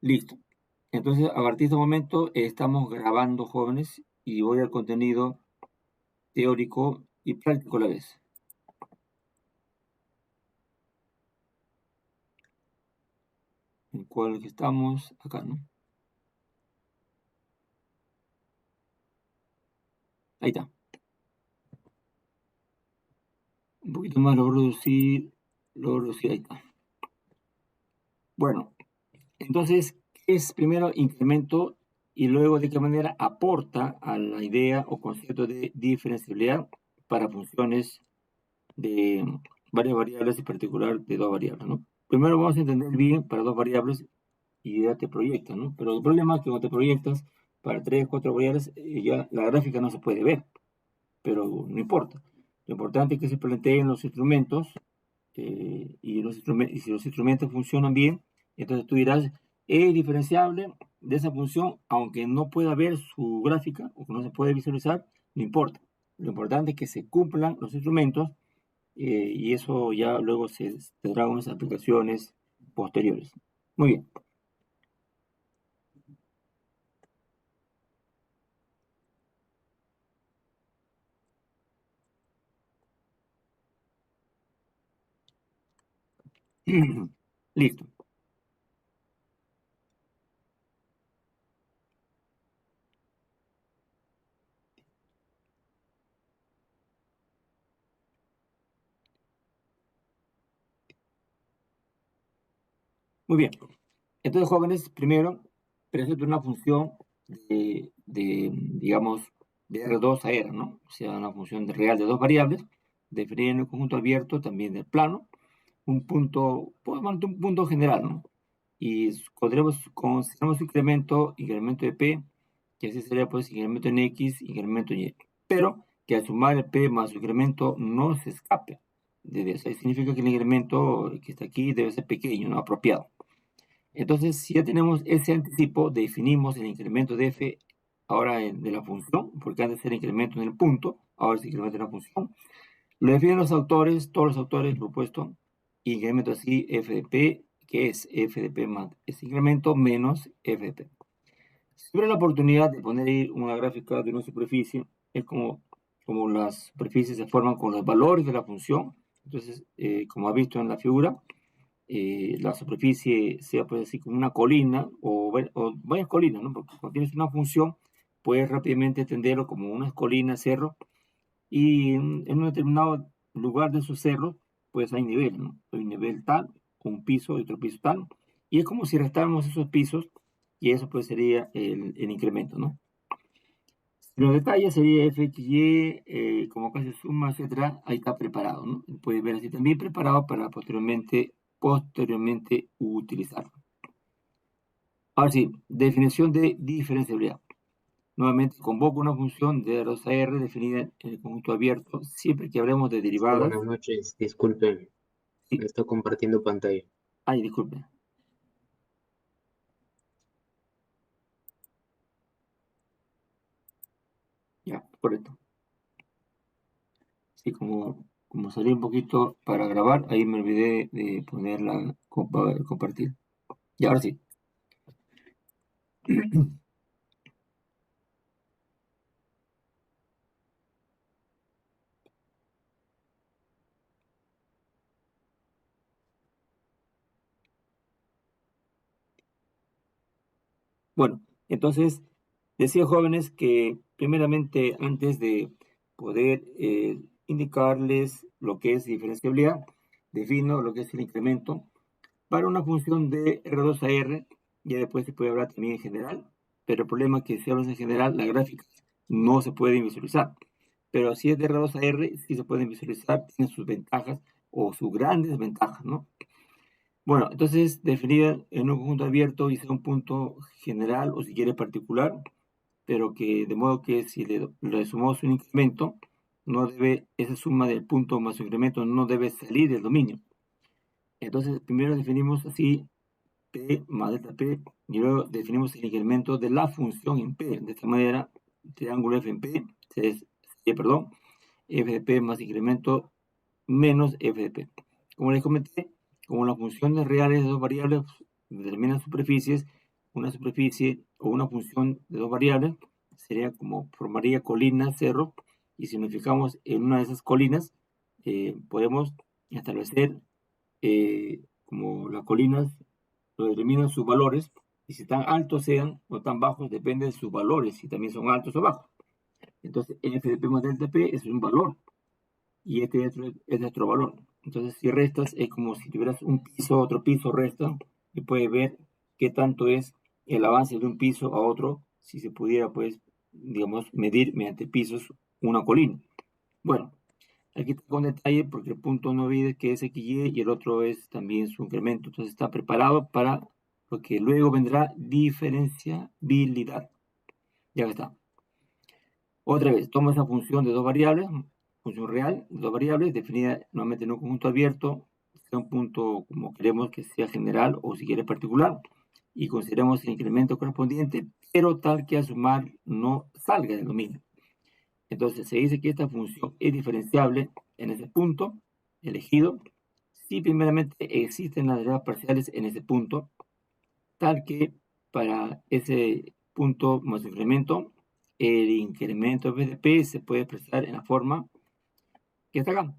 Listo. Entonces, a partir de este momento estamos grabando, jóvenes, y voy al contenido teórico y práctico a la vez. ¿En cuál estamos? Acá, ¿no? Ahí está. Un poquito más lo reducí, ahí está. Bueno, entonces, ¿qué es primero incremento y luego de qué manera aporta a la idea o concepto de diferenciabilidad para funciones de varias variables, en particular de dos variables, ¿no? Primero vamos a entender bien para dos variables y ya te proyectas, ¿no? Pero el problema es que cuando te proyectas para tres, cuatro variables, ya la gráfica no se puede ver, pero no importa. Lo importante es que se planteen los instrumentos y si los instrumentos funcionan bien, entonces tú dirás, es diferenciable de esa función, aunque no pueda ver su gráfica o que no se puede visualizar, no importa. Lo importante es que se cumplan los instrumentos y eso ya luego se tendrá unas aplicaciones posteriores. Muy bien. Listo. Muy bien. Entonces, jóvenes, primero presento una función digamos, de R2 a R, ¿no? O sea, una función real de dos variables, definida en un conjunto abierto también del plano, un punto, podemos mantener un punto general, ¿no? Y consideramos incremento de P, que así sería pues incremento en X, incremento en Y. Pero que al sumar el P más su incremento no se escape. Eso significa que el incremento que está aquí debe ser pequeño, ¿no? Apropiado. Entonces, si ya tenemos ese anticipo, definimos el incremento de f ahora de la función, porque antes era incremento en el punto, ahora es incremento en la función. Lo definen los autores, todos los autores propuesto, incremento así f de p, que es f de p más ese incremento menos f de p. Si tuviera la oportunidad de poner ahí una gráfica de una superficie, es como las superficies se forman con los valores de la función. Entonces, como ha visto en la figura, la superficie sea pues así como una colina o varias colinas, ¿no? Porque cuando tienes una función, puedes rápidamente entenderlo como unas colinas, cerros, y en un determinado lugar de esos cerros, pues hay niveles, ¿no? Hay un nivel tal, un piso y otro piso tal, y es como si restáramos esos pisos, y eso pues sería el incremento, ¿no? Los detalles sería f, x, y, como casi suma, etcétera, ahí está preparado, ¿no? Puedes ver así también preparado para posteriormente utilizarlo. Ahora sí, definición de diferenciabilidad. Nuevamente, convoco una función de R2 a R definida en el conjunto abierto siempre que hablemos de Sí, derivadas. buenas noches, disculpen, Sí, estoy compartiendo pantalla. ay, disculpe. Ya, correcto. Sí, como salí un poquito para grabar, ahí me olvidé de ponerla, compartir. Y ahora sí. Bueno, entonces, decía jóvenes que primeramente antes de poder indicarles lo que es diferenciabilidad, defino lo que es el incremento para una función de R2 a R, ya después se puede hablar también en general, pero el problema es que si hablas en general, la gráfica no se puede visualizar. Pero si es de R2 a R, sí se pueden visualizar, tiene sus ventajas o sus grandes ventajas, ¿no? Bueno, entonces definida en un conjunto abierto y sea un punto general o si quiere particular, pero que de modo que si le sumamos un incremento, esa suma del punto más su incremento no debe salir del dominio. Entonces primero definimos así P más delta P y luego definimos el incremento de la función en P. De esta manera, triángulo F en P, perdón, F de P más incremento menos f de p. Como les comenté, como las funciones reales de dos variables determinan superficies, una superficie o una función de dos variables, sería como formaría colina, cerro, y si nos fijamos en una de esas colinas, podemos establecer como las colinas lo determinan sus valores, y si tan altos sean o tan bajos, depende de sus valores, si también son altos o bajos. Entonces, f de p más delta p es un valor, y este es nuestro valor. Entonces, si restas, es como si tuvieras un piso, otro piso, resta, y puedes ver qué tanto es el avance de un piso a otro, si se pudiera, pues, digamos, medir mediante pisos una colina. Bueno, aquí está con detalle porque el punto no olvides que es XY y el otro es también su incremento. Entonces está preparado para lo que luego vendrá diferenciabilidad. Ya está. Otra vez, toma esa función de dos variables, función real, de dos variables, definida nuevamente en un conjunto abierto, sea un punto como queremos que sea general o si quiere particular, y consideramos el incremento correspondiente, pero tal que a sumar no salga del dominio. Entonces se dice que esta función es diferenciable en ese punto elegido si primeramente existen las derivadas parciales en ese punto, tal que para ese punto más incremento, el incremento de p se puede expresar en la forma que está acá.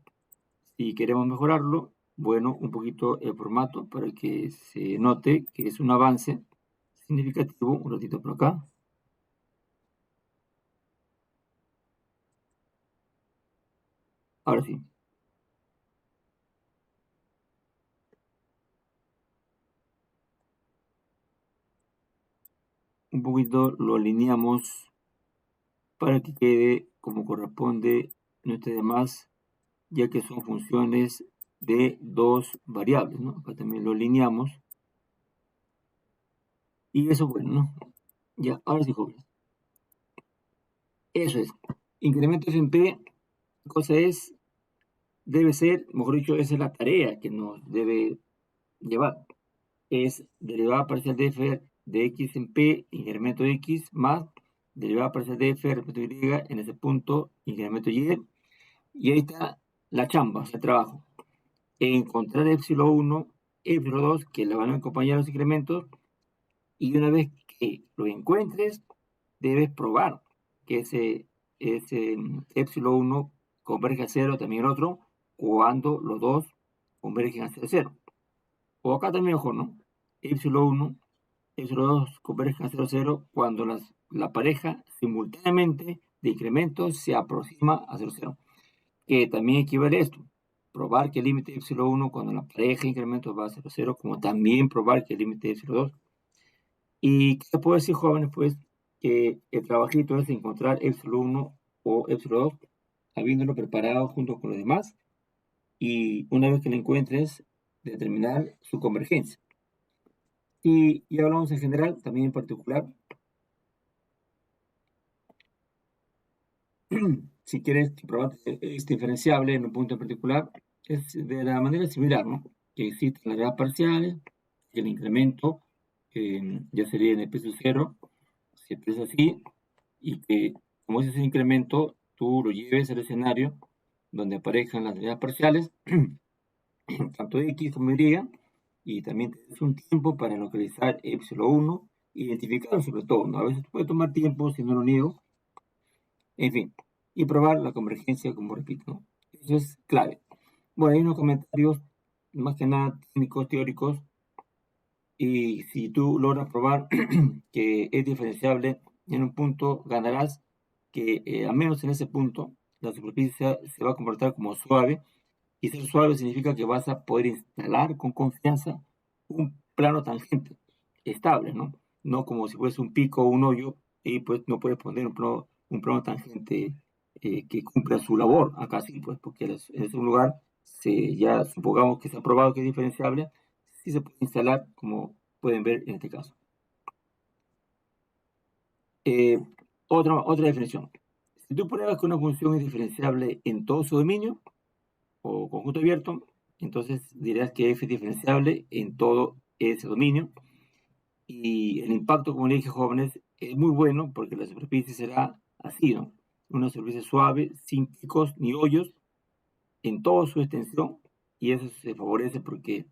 Si queremos mejorarlo, bueno, un poquito el formato para que se note que es un avance significativo. Un ratito por acá. Ahora sí. Un poquito lo alineamos para que quede como corresponde nuestro demás, ya que son funciones de dos variables, ¿no? Acá también lo alineamos. Y eso, bueno, ¿no? Ya, ahora sí, jóvenes. Eso es. Incremento en P, cosa es, debe ser, mejor dicho, esa es la tarea que nos debe llevar. Es derivada parcial de f de x en P, incremento de x, más derivada parcial de f respecto de y en ese punto, incremento y. Y ahí está la chamba, el trabajo. Encontrar epsilon 1, epsilon 2, que le van a acompañar los incrementos, y una vez que lo encuentres, debes probar que ese epsilon 1 converge a 0, también el otro, cuando los dos convergen a 0. O acá también mejor, ¿no? Epsilon 1, epsilon 2 convergen a 0, 0 cuando la pareja simultáneamente de incrementos se aproxima a 0, 0. Que también equivale a esto. Probar que el límite de epsilon 1 cuando la pareja de incrementos va a 0, 0, como también probar que el límite de epsilon 2. ¿Y qué puedo decir, jóvenes? Pues que el trabajito es encontrar epsilon 1 o epsilon 2, habiéndolo preparado junto con los demás, y una vez que lo encuentres, determinar su convergencia. Y ya hablamos en general, también en particular. Si quieres probar es diferenciable en un punto en particular, es de la manera similar, ¿no? Que existen las derivadas parciales, el incremento ya sería en el peso cero, si es así, y que como ese es el incremento, tú lo lleves al escenario donde aparezcan las derivadas parciales, tanto de x como y, y también tienes un tiempo para localizar epsilon 1, identificarlo sobre todo, ¿no? A veces puede tomar tiempo, si no lo niego, en fin, y probar la convergencia, como repito, ¿no? Eso es clave. Bueno, hay unos comentarios más que nada técnicos, teóricos, y si tú logras probar que es diferenciable en un punto, ganarás que al menos en ese punto la superficie se va a comportar como suave, y ser suave significa que vas a poder instalar con confianza un plano tangente estable, ¿no? No como si fuese un pico o un hoyo, y pues no puedes poner un plano tangente que cumpla su labor. Acá sí, pues, porque es un lugar, ya supongamos que se ha probado que es diferenciable, sí se puede instalar, como pueden ver en este caso. Eh, otra definición. Si tú pruebas que una función es diferenciable en todo su dominio o conjunto abierto, entonces dirás que f es diferenciable en todo ese dominio. Y el impacto, como le dije, jóvenes, es muy bueno porque la superficie será así, ¿no? Una superficie suave, sin picos ni hoyos, en toda su extensión, y eso se favorece porque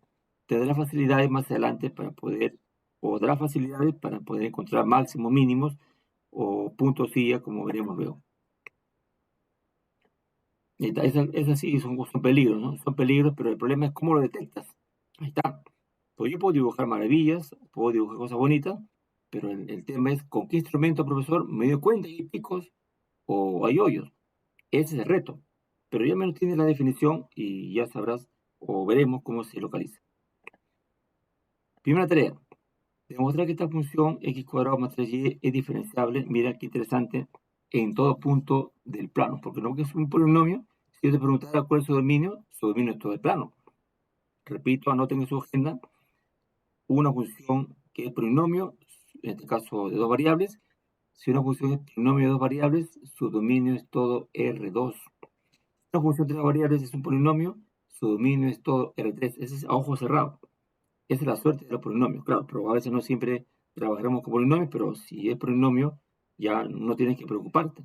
te da las facilidades más adelante para poder o dará facilidades para poder encontrar máximos mínimos o puntos silla, como veremos luego. Esas sí son peligros, ¿no? Son peligros, pero el problema es cómo lo detectas. Ahí está. Pues yo puedo dibujar maravillas, puedo dibujar cosas bonitas, pero el tema es con qué instrumento, profesor, me doy cuenta que hay picos o hay hoyos. Ese es el reto. Pero ya menos tienes la definición y ya sabrás o veremos cómo se localiza. Primera tarea. Demostrar que esta función x cuadrado más 3y es diferenciable, mira qué interesante, en todo punto del plano, porque no que es un polinomio. Si yo te preguntara cuál es su dominio es todo el plano. Repito, anoten en su agenda una función que es polinomio, en este caso de dos variables. Si una función es polinomio de dos variables, su dominio es todo R2. Si una función de tres variables es un polinomio, su dominio es todo R3. Ese es a ojo cerrado. Esa es la suerte de los polinomios, claro, pero a veces no siempre trabajaremos con polinomios, pero si es polinomio, ya no tienes que preocuparte.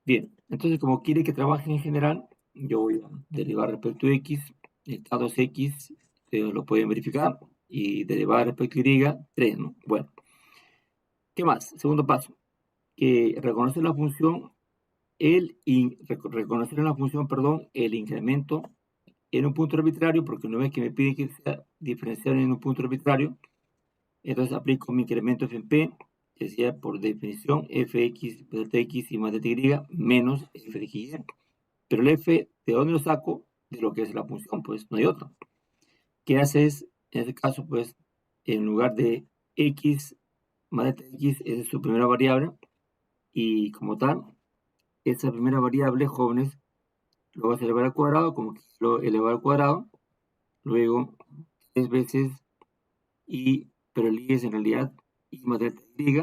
Bien, entonces como quiere que trabaje en general, yo voy a derivar respecto a x, estado es x, ustedes lo pueden verificar, y derivar respecto a y, 3, ¿no? Bueno, ¿qué más? Segundo paso, que reconocer la función, reconocer en la función, perdón, el incremento en un punto arbitrario, porque no es que me pide que sea diferenciable en un punto arbitrario. Entonces aplico mi incremento f en p, que sea por definición fx delta x y más delta y menos f de y. Pero el f, ¿de dónde lo saco? De lo que es la función, pues no hay otra. ¿Qué haces? En este caso, pues, en lugar de x más delta x, esa es su primera variable. Y como tal, esa primera variable, jóvenes, lo vas a elevar al cuadrado, como que lo elevar al cuadrado. Luego, 3 veces pero el y es en realidad y más delta y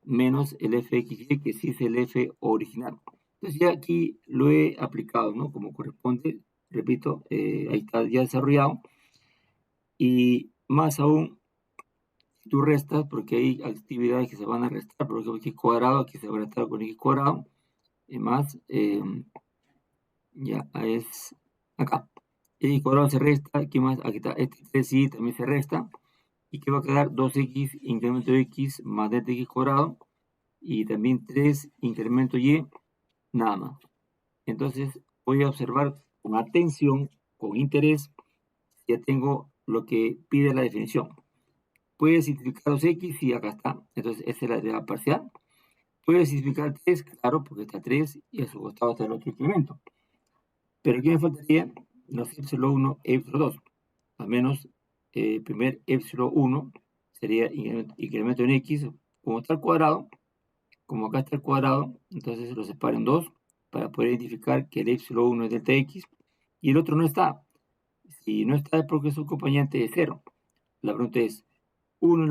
menos el fxy, que sí es el f original. Entonces ya aquí lo he aplicado, ¿no? Como corresponde, repito, ahí está ya desarrollado. Y más aún, si tú restas, porque hay actividades que se van a restar, por ejemplo, x cuadrado, aquí se va a restar con x cuadrado, y más, ya es acá. X cuadrado se resta, aquí más, aquí está, este 3y también se resta. ¿Y qué va a quedar? 2x incremento de x más delta x cuadrado y también 3 incremento y, nada más. Entonces voy a observar con atención, con interés, ya tengo lo que pide la definición. Puedes simplificar 2x y acá está. Entonces esa es la derivada parcial. Puedes simplificar 3, claro, porque está 3 y a su costado está el otro incremento. Pero aquí me faltaría los epsilon 1, epsilon 2. Al menos primer epsilon 1 sería incremento en x, como está al cuadrado, como acá está el cuadrado, entonces lo separo en 2 para poder identificar que el epsilon 1 es delta x y el otro no está. Si no está es porque su acompañante es 0. La pregunta es, ¿uno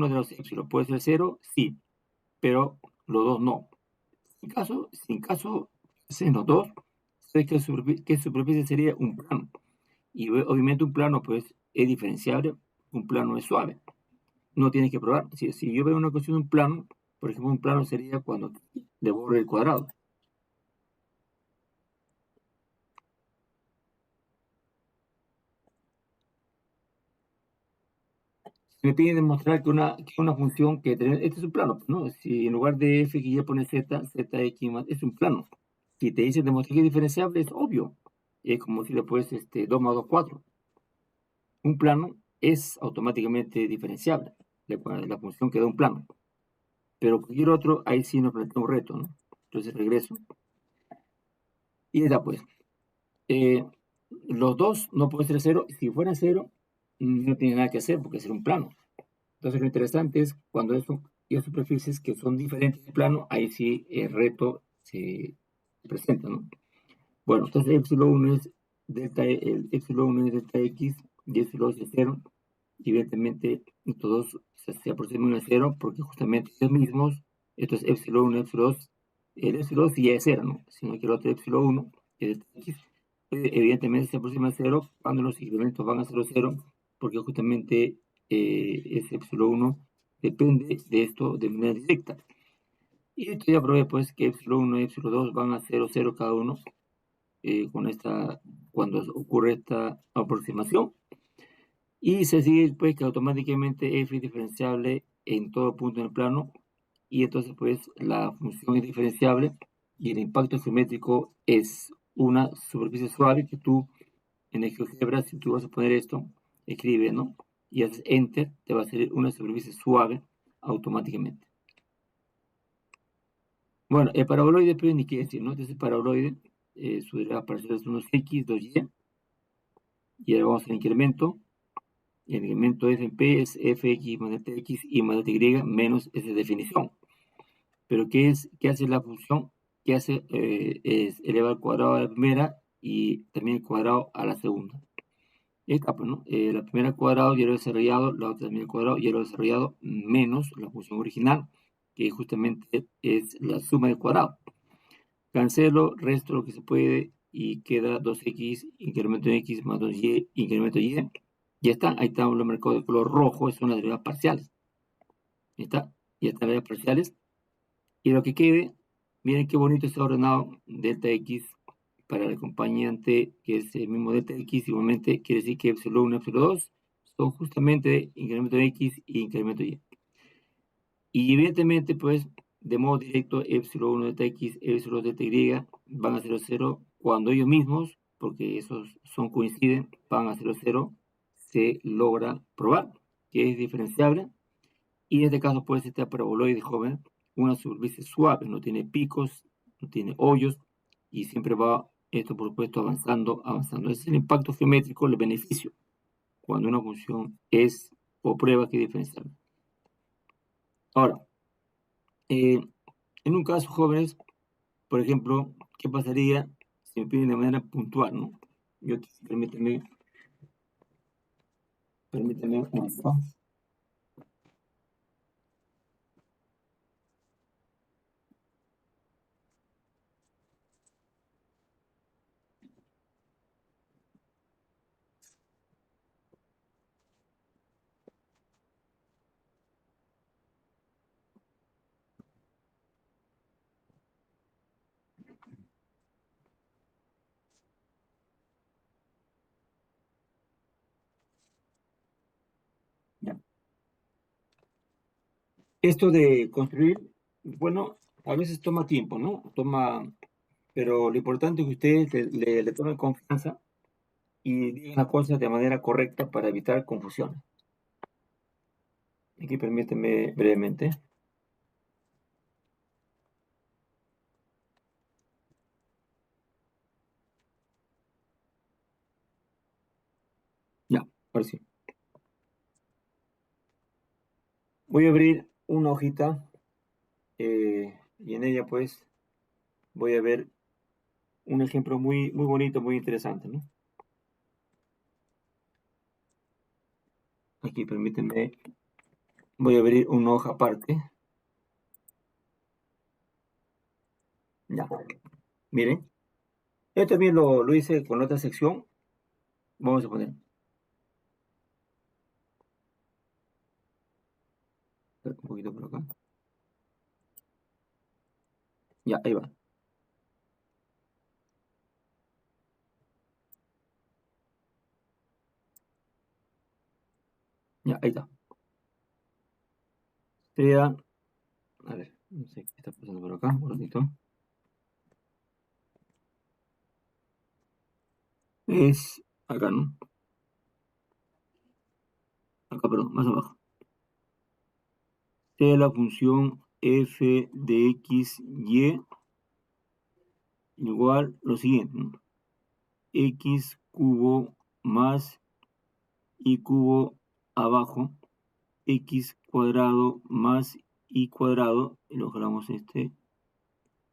de los epsilon puede ser 0? Sí, pero los dos no. Sin caso sean los dos, sé que superficie sería un plano. Y obviamente un plano pues es diferenciable, un plano es suave. No tienes que probar. Si yo veo una cuestión de un plano, por ejemplo, un plano sería cuando le borro el cuadrado. Me pide demostrar que una función este es un plano, ¿no? Si en lugar de f que ya pone z, zx más, es un plano. Si te dice demostrar que es diferenciable, es obvio. Es como si le pones 2 más 2, 4. Un plano es automáticamente diferenciable. La función queda un plano. Pero cualquier otro, ahí sí nos plantea un reto, ¿no? Entonces regreso. Y está pues. Los dos no pueden ser 0. Si fuera 0, no tiene nada que hacer porque es un plano. Entonces lo interesante es cuando hay superficies que son diferentes de plano, ahí sí el reto se presenta, ¿no? Bueno, entonces epsilon 1 es el epsilon 1 es delta x y epsilon 2 es 0. Y evidentemente todos se aproximan a 0 porque justamente ellos mismos, esto es epsilon 1, epsilon 2, el epsilon 2 ya es 0, ¿no? Sino que el otro epsilon 1 es delta x. Evidentemente se aproxima a 0 cuando los incrementos van a 0, 0, porque justamente ese epsilon 1 depende de esto de manera directa. Y esto ya probé pues que epsilon 1 y epsilon 2 van a 0, 0 cada uno cuando ocurre esta aproximación. Y se sigue pues que automáticamente f es diferenciable en todo punto en el plano, y entonces pues la función es diferenciable y el impacto geométrico es una superficie suave que tú en el GeoGebra, si tú vas a poner esto, escribe, ¿no? Y haces enter, te va a salir una superficie suave automáticamente. Bueno, el paraboloide, pues ni qué decir, ¿no? Entonces el paraboloide, su derivada parcial es unos x, 2y, y ahora vamos al incremento. Y el incremento f en p es fx más delta x y más delta y menos esa definición. Pero ¿qué hace la función? ¿Qué hace? Es elevar al cuadrado a la primera y también el cuadrado a la segunda. Esta, pues, ¿no? La primera al cuadrado ya lo he desarrollado, la otra también al cuadrado ya lo he desarrollado, menos la función original, que justamente es la suma del cuadrado. Cancelo, resto lo que se puede y queda 2x, incremento en x más 2y, incremento en y. Ya está, ahí están los marcados de color rojo, son las derivadas parciales. Ya está, ya están las derivadas parciales. Y lo que quede, miren qué bonito está ordenado delta x para el acompañante, que es el mismo delta x, igualmente quiere decir que epsilon 1 y epsilon 2 son justamente incremento de x y incremento de y. Y evidentemente, pues, de modo directo, epsilon 1 delta x, epsilon delta y van a 0, 0 cuando ellos mismos, porque esos son coinciden, van a 0, 0, se logra probar que es diferenciable. Y en este caso, pues, este paraboloide joven, una superficie suave, no tiene picos, no tiene hoyos, y siempre va esto, por supuesto, avanzando, avanzando. Ese es el impacto geométrico, el beneficio, cuando una función es o prueba que es diferenciable. Ahora, en un caso, jóvenes, por ejemplo, ¿qué pasaría si me piden de manera puntual, no? Yo, permíteme un momento. Ya. Esto de construir, bueno, a veces toma tiempo, ¿no? Pero lo importante es que ustedes le tomen confianza y digan las cosas de manera correcta para evitar confusiones. Aquí permíteme brevemente. Ya, ahora sí. Voy a abrir una hojita y en ella pues voy a ver un ejemplo muy, muy bonito, muy interesante, ¿no? Aquí permíteme, voy a abrir una hoja aparte. Ya, miren. Yo también lo hice con otra sección. Vamos a poner un poquito por acá. Ya, ahí va. Ya, ahí está. Sería, a ver, no sé qué está pasando por acá, un ratito. Es acá, ¿no? Acá, perdón, más abajo. Sea la función f de x, y igual lo siguiente, ¿no? X cubo más y cubo abajo, x cuadrado más y cuadrado, y lo jalamos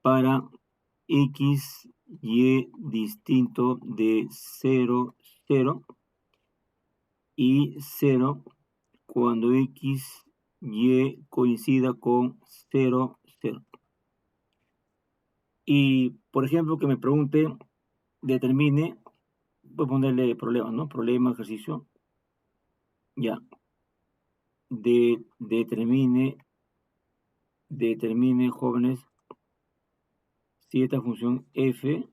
para x, y distinto de 0, 0 y 0 cuando x, y coincida con 0, 0. Y, por ejemplo, que me pregunte, determine, voy a ponerle problema, ¿no? Problema, ejercicio, ya, determine, jóvenes, si esta función f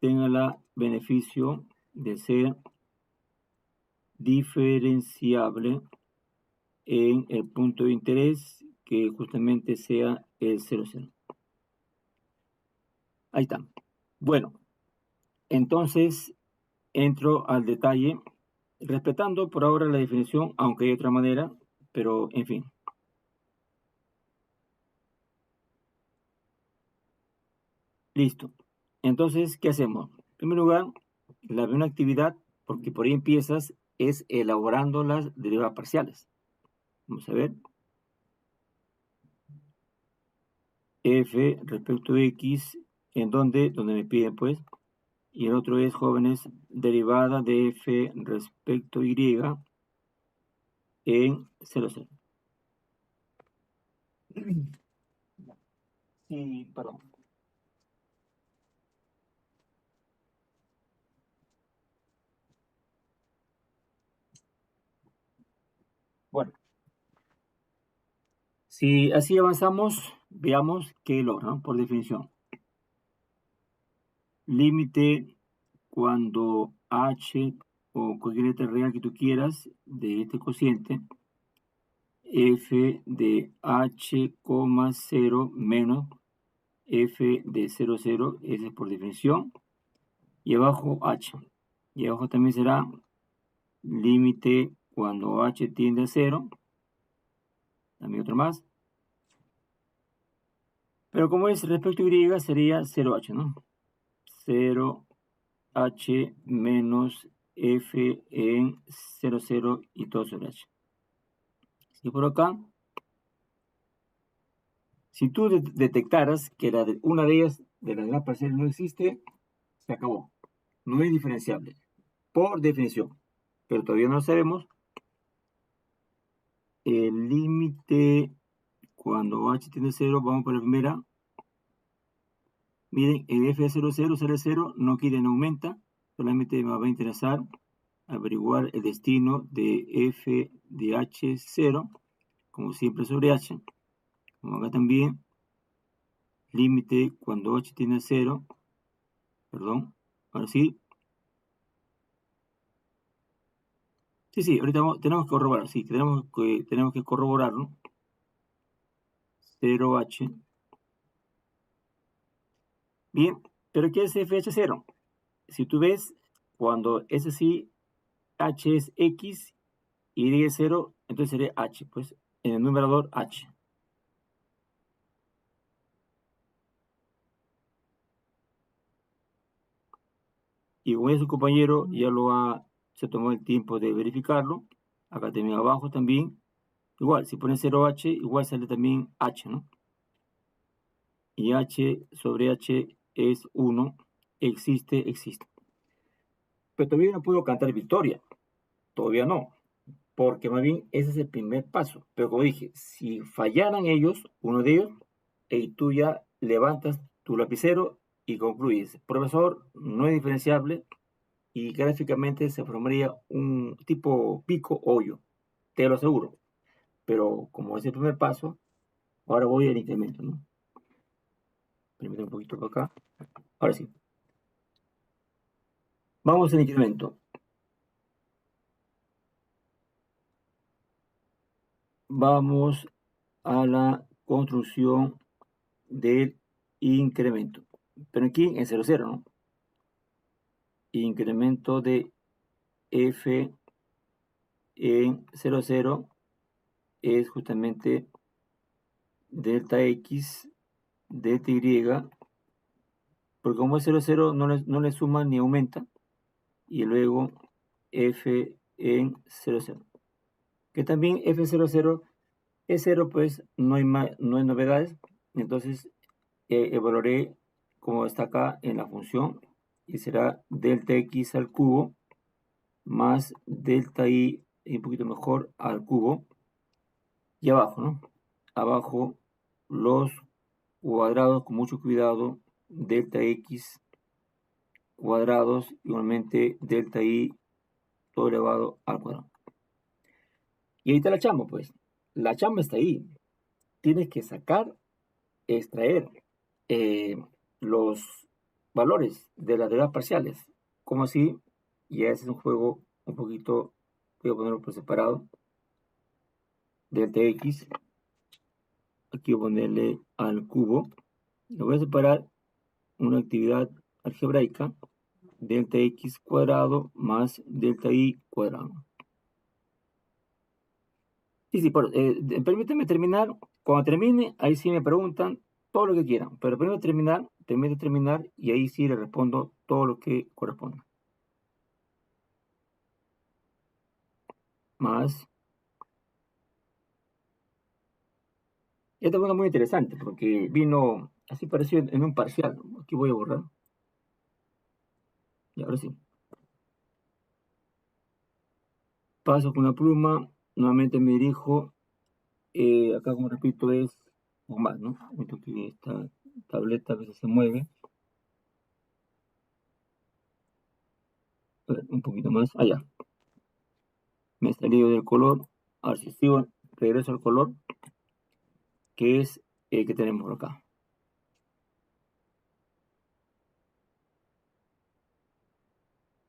tenga la beneficio de ser diferenciable en el punto de interés que justamente sea el 0,0. Ahí está. Bueno, entonces entro al detalle, respetando por ahora la definición, aunque hay otra manera, pero en fin. Listo. Entonces, ¿qué hacemos? En primer lugar, la primera actividad, porque por ahí empiezas, es elaborando las derivadas parciales. Vamos a ver. F respecto de X, ¿en dónde? Donde me piden, pues. Y el otro es, jóvenes, derivada de F respecto Y en 0,0. Sí, perdón. Bueno, si así avanzamos, veamos qué logra, ¿no? Por definición. Límite cuando h o cualquier letra real que tú quieras de este cociente, f de h, 0 menos f de 0,0, ese es por definición, y abajo h. Y abajo también será límite cuando h tiende a 0, también otro más. Pero como es respecto a y, sería 0h, ¿no? 0h menos f en 0,0 y todo sobre h. Y por acá, si tú detectaras que una de ellas, de las gran parciales, no existe, se acabó. No es diferenciable, por definición. Pero todavía no sabemos el límite cuando h tiende a 0. Vamos por la primera. Miren, el f de 0,0 sale 0, no quiere, no aumenta. Solamente me va a interesar averiguar el destino de f de h0, como siempre sobre h. Como acá también, límite cuando h tiende a 0, perdón, ahora sí. Sí, ahorita tenemos que corroborar, sí, tenemos que corroborarlo. 0h. Bien, pero ¿qué es fh0? Si tú ves, cuando es así, h es x y y es 0, entonces sería h, pues en el numerador h. Y como ya su compañero se tomó el tiempo de verificarlo, acá también abajo también, igual, si pones 0h, igual sale también h, ¿no? Y h sobre h es 1, existe. Pero todavía no puedo cantar victoria, todavía no, porque más bien ese es el primer paso. Pero como dije, si fallaran ellos, uno de ellos, y tú ya levantas tu lapicero y concluyes, profesor, no es diferenciable, y gráficamente se formaría un tipo pico hoyo, te lo aseguro. Pero como es el primer paso, ahora voy al incremento, ¿no? Permítame un poquito por acá. Ahora sí. Vamos al incremento. Vamos a la construcción del incremento. Pero aquí en 0,0, ¿no? Incremento de f en 0,0 es justamente delta x, delta y, porque como es 0,0 no le suma ni aumenta, y luego f en 0,0. Que también f00 es 0, pues no hay novedades. Entonces evaluaré como está acá en la función, y será delta x al cubo más delta y un poquito mejor al cubo. Y abajo, ¿no? Abajo los cuadrados con mucho cuidado, delta x cuadrados, igualmente delta y todo elevado al cuadrado. Y ahí está la chamba, pues. La chamba está ahí. Tienes que sacar, extraer eh, los valores de las derivadas parciales. Como así, ya ese es un juego un poquito voy a ponerlo por separado. Delta X, aquí voy a ponerle al cubo. Le voy a separar una actividad algebraica, delta X cuadrado más delta Y cuadrado. Sí, permíteme terminar. Cuando termine, ahí sí me preguntan todo lo que quieran. Pero primero terminar y ahí sí le respondo todo lo que corresponda. Más. Esta es una muy interesante porque vino así parecido en un parcial. Aquí voy a borrar. Y ahora sí. Paso con la pluma. Nuevamente me dirijo. Acá, como repito, es más, ¿no? Que esta tableta a veces se mueve. A ver, un poquito más. Allá. Me he salido del color. Ahora si sigo, regreso al color, que es el que tenemos acá.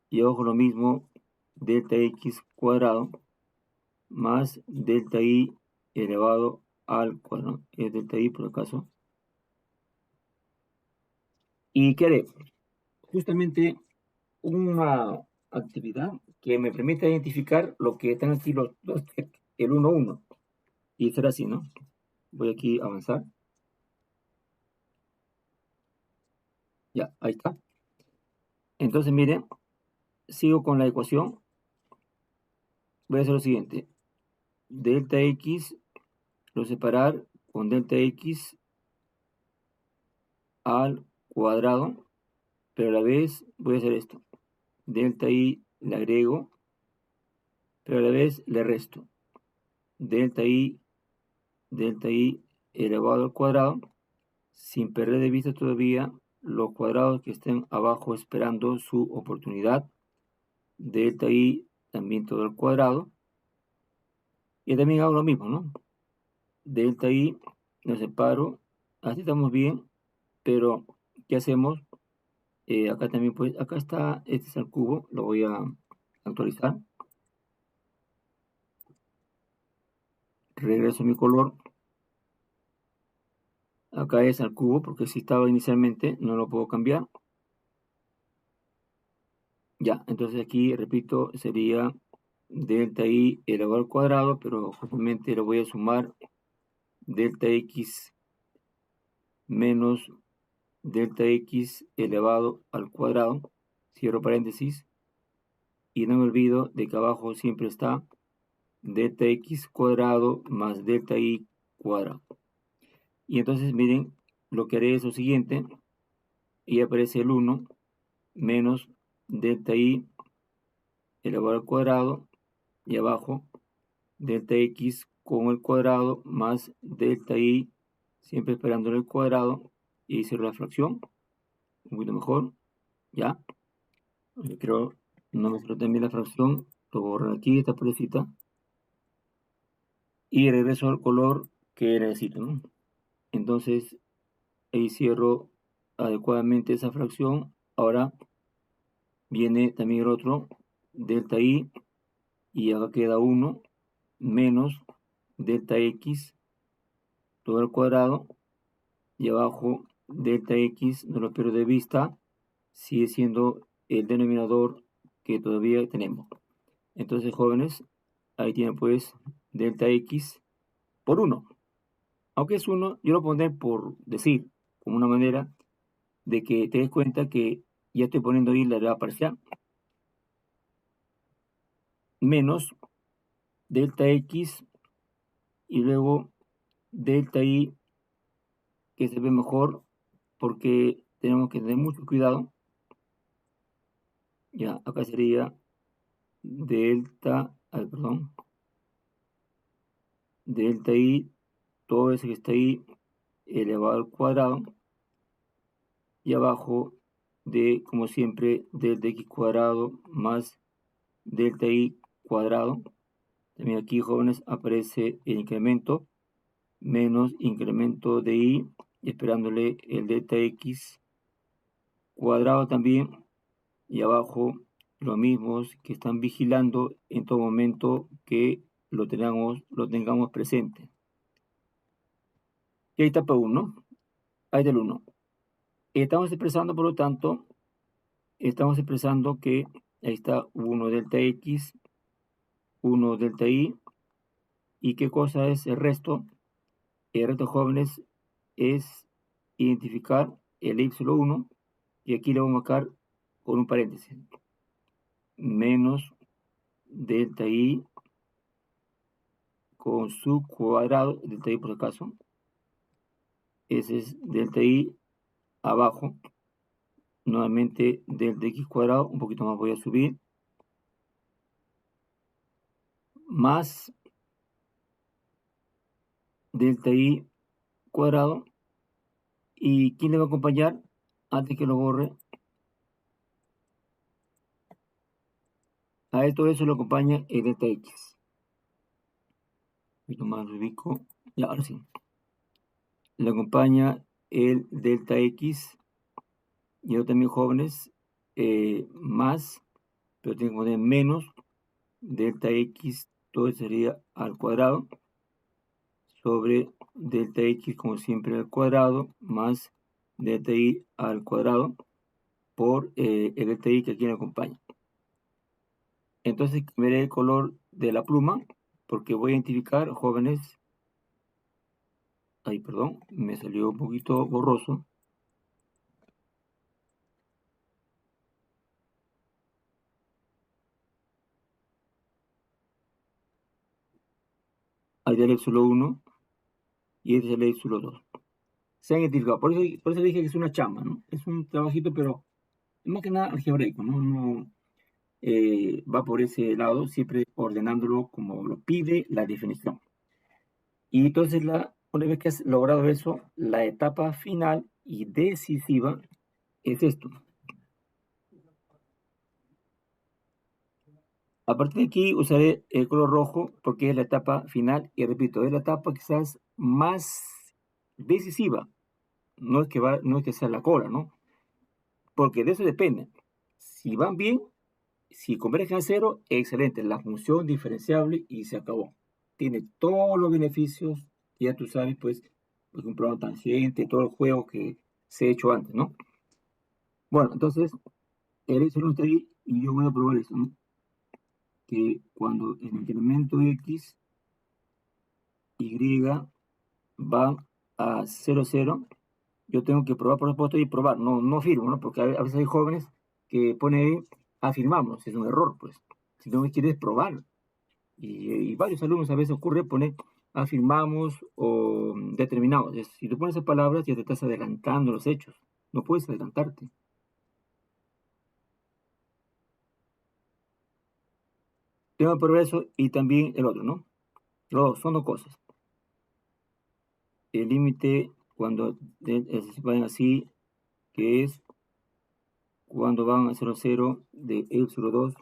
Y abajo lo mismo, delta X cuadrado más delta Y elevado al cuadrado. Es delta Y por acaso. Y qué haré justamente una actividad que me permita identificar lo que están aquí el 1, 1. Y será así, ¿no? Voy aquí a avanzar. Ya, ahí está. Entonces, miren, sigo con la ecuación. Voy a hacer lo siguiente. Delta X lo separar con delta X al cuadrado, pero a la vez voy a hacer esto. Delta Y le agrego, pero a la vez le resto. Delta Y elevado al cuadrado, sin perder de vista todavía los cuadrados que estén abajo esperando su oportunidad. Delta Y también todo al cuadrado. Y también hago lo mismo, ¿no? Delta Y lo separo. Así estamos bien, pero ¿qué hacemos? Acá también, pues, acá está, este es el cubo, lo voy a actualizar. Regreso a mi color. Acá es al cubo, porque si estaba inicialmente, no lo puedo cambiar. Ya, entonces aquí, repito, sería delta Y elevado al cuadrado, pero justamente le voy a sumar delta X menos delta X elevado al cuadrado. Cierro paréntesis. Y no me olvido de que abajo siempre está delta X cuadrado más delta Y cuadrado. Y entonces miren, lo que haré es lo siguiente. Y aparece el 1 menos delta Y elevado al cuadrado. Y abajo delta X con el cuadrado más delta Y, siempre esperando el cuadrado. Y cierro la fracción. Un poquito mejor. Ya. Creo, no me salió también la fracción. Lo borro aquí, esta parecita. Y regreso al color que necesito, ¿no? Entonces, ahí cierro adecuadamente esa fracción. Ahora viene también el otro, delta Y, y acá queda 1 menos delta X todo al cuadrado, y abajo delta X, no lo pierdo de vista, sigue siendo el denominador que todavía tenemos. Entonces, jóvenes, ahí tienen pues delta X por 1. Aunque es 1, yo lo pondré por decir, como una manera de que te des cuenta que ya estoy poniendo ahí la deriva parcial, menos delta X y luego delta Y, que se ve mejor porque tenemos que tener mucho cuidado. Ya, acá sería delta, perdón, delta Y, todo eso que está ahí elevado al cuadrado, y abajo de, como siempre, delta X cuadrado más delta Y cuadrado. También aquí, jóvenes, aparece el incremento menos incremento de Y, esperándole el delta X cuadrado también, y abajo los mismos que están vigilando en todo momento que lo tengamos presente. Y ahí etapa 1, ahí del 1. Estamos expresando, por lo tanto, que ahí está 1 delta X, 1 delta Y, ¿y qué cosa es el resto? El resto, jóvenes, es identificar el epsilon 1, y aquí le vamos a marcar con un paréntesis, menos delta I con su cuadrado, delta I por si acaso, ese es delta I abajo, nuevamente delta X cuadrado, un poquito más voy a subir, más delta I cuadrado, y ¿quién le va a acompañar? Antes que lo borre, a esto eso lo acompaña el delta X. Un poquito más lo ubico, y ahora sí. Le acompaña el delta X, y yo también, jóvenes, más, pero tengo que poner menos delta X, todo sería al cuadrado, sobre delta X, como siempre, al cuadrado, más delta Y al cuadrado, por el delta Y que aquí me acompaña. Entonces cambiaré el color de la pluma, porque voy a identificar, jóvenes, ay, perdón, me salió un poquito borroso. Ahí del epsilon 1 y este es el epsilon 2. Se han identificado, por eso dije que es una chamba, ¿no? Es un trabajito, pero más que nada algebraico, ¿no? No va por ese lado, siempre ordenándolo como lo pide la definición. Y entonces, una vez que has logrado eso, la etapa final y decisiva es esto. A partir de aquí usaré el color rojo porque es la etapa final y repito, es la etapa quizás más decisiva. No es que sea la cola, ¿no? Porque de eso depende. Si van bien, si convergen a cero, excelente, la función diferenciable y se acabó. Tiene todos los beneficios que ya tú sabes, pues, un plano tangente, todo el juego que se ha hecho antes, ¿no? Bueno, entonces, el eso no está ahí y yo voy a probar eso, ¿no? Que cuando el incremento X, Y va a 0, 0, yo tengo que probar por supuesto y probar, no firmo, ¿no? Porque a veces hay jóvenes que ponen ahí, afirmamos, es un error, pues. Si no me quieres probar, y varios alumnos a veces ocurre poner afirmamos o determinados. Si tú pones esas palabras, ya te estás adelantando los hechos. No puedes adelantarte. Tengo por eso y también el otro, ¿no? Son dos cosas. El límite cuando vayan así, que es cuando van a 0, 0 de epsilon 2.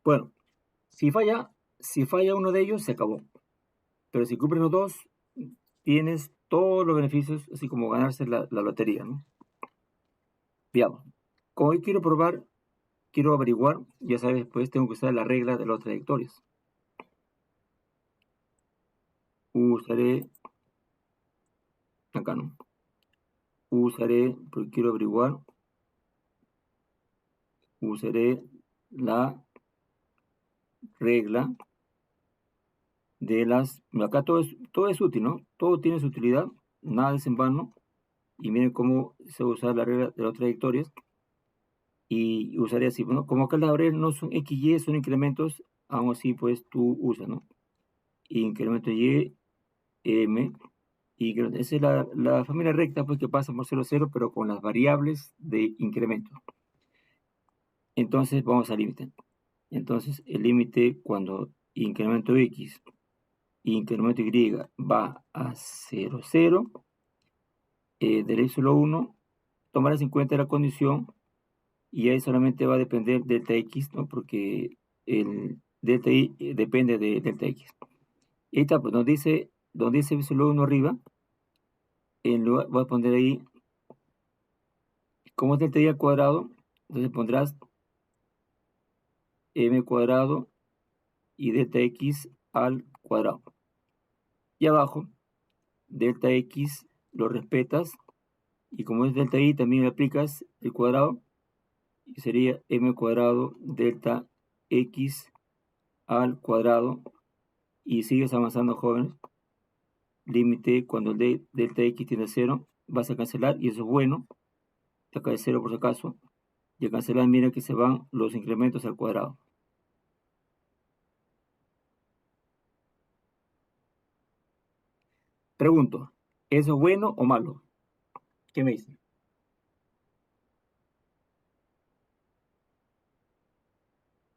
Bueno, si falla uno de ellos, se acabó. Pero si cumplen los dos, tienes todos los beneficios, así como ganarse la lotería, ¿no? Veamos. Como yo quiero averiguar, ya sabes, pues tengo que usar la regla de las trayectorias. Usaré, acá no, porque quiero averiguar, usaré la regla de acá todo es útil, ¿no? Todo tiene su utilidad, nada es en vano, y miren cómo se usa la regla de las trayectorias, y usaré así, bueno, como acá las reglas no son X, Y, son incrementos, aún así, pues tú usas, ¿no? Incremento Y, M, y esa es la familia recta, pues que pasa por 0, 0, pero con las variables de incremento. Entonces vamos al límite. Entonces el límite cuando incremento X, incremento Y va a 0, 0, del epsilon 1, tomarás en cuenta la condición y ahí solamente va a depender delta X, ¿no? Porque el delta Y depende de delta X. Y ahí está, pues donde dice epsilon 1 arriba, voy a poner ahí, como es delta Y al cuadrado, entonces pondrás m cuadrado y delta x al cuadrado. Y abajo, delta x lo respetas y como es delta y también le aplicas el cuadrado y sería m cuadrado delta x al cuadrado y sigues avanzando, jóvenes. Límite cuando el delta x tiende a 0, vas a cancelar y eso es bueno. Acá es 0 por si acaso. Y a cancelar, mira que se van los incrementos al cuadrado. Pregunto, ¿eso es bueno o malo? ¿Qué me dicen?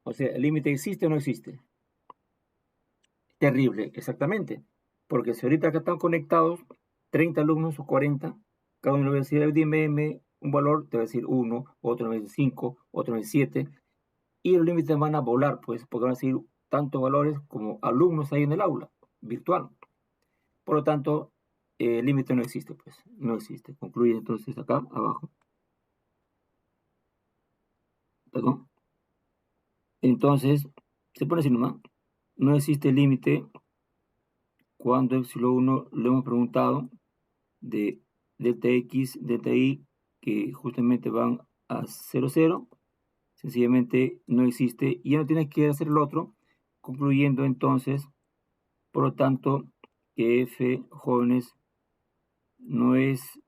O sea, ¿el límite existe o no existe? Terrible, exactamente. Porque si ahorita acá están conectados 30 alumnos o 40, cada uno le va a decir, dime un valor, te va a decir 1, otro me va a decir 5, otro me va a decir 7, y los límites van a volar, pues, porque van a decir tantos valores como alumnos hay en el aula virtual. Por lo tanto, el límite no existe, pues, no existe. Concluye entonces acá abajo. ¿Perdón? Entonces, se pone así nomás. No existe límite cuando epsilon 1 lo hemos preguntado de delta x, delta y, que justamente van a 0, 0. Sencillamente no existe y ya no tienes que hacer el otro, concluyendo entonces, por lo tanto, que f, jóvenes, no es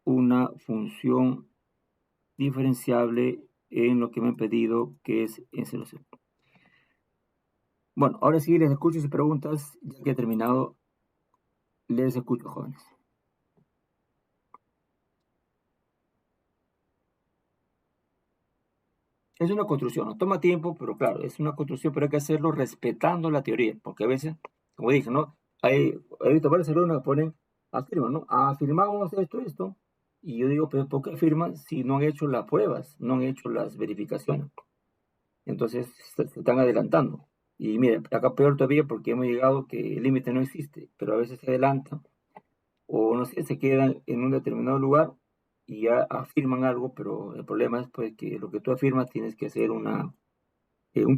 una función diferenciable en lo que me han pedido, que es en 0, 0. Bueno, ahora sí les escucho sus preguntas, ya que he terminado. Les escucho, jóvenes. Es una construcción, no toma tiempo, pero claro, es una construcción, pero hay que hacerlo respetando la teoría, porque a veces, como dije, ¿no? Hay visto varios alumnos que ponen, afirman, ¿no? Afirmamos esto, y yo digo, pero ¿por qué afirman si no han hecho las pruebas, no han hecho las verificaciones? Entonces se están adelantando. Y mire, acá peor todavía porque hemos llegado que el límite no existe, pero a veces se adelantan o no sé, se quedan en un determinado lugar y ya afirman algo, pero el problema es pues que lo que tú afirmas tienes que hacer un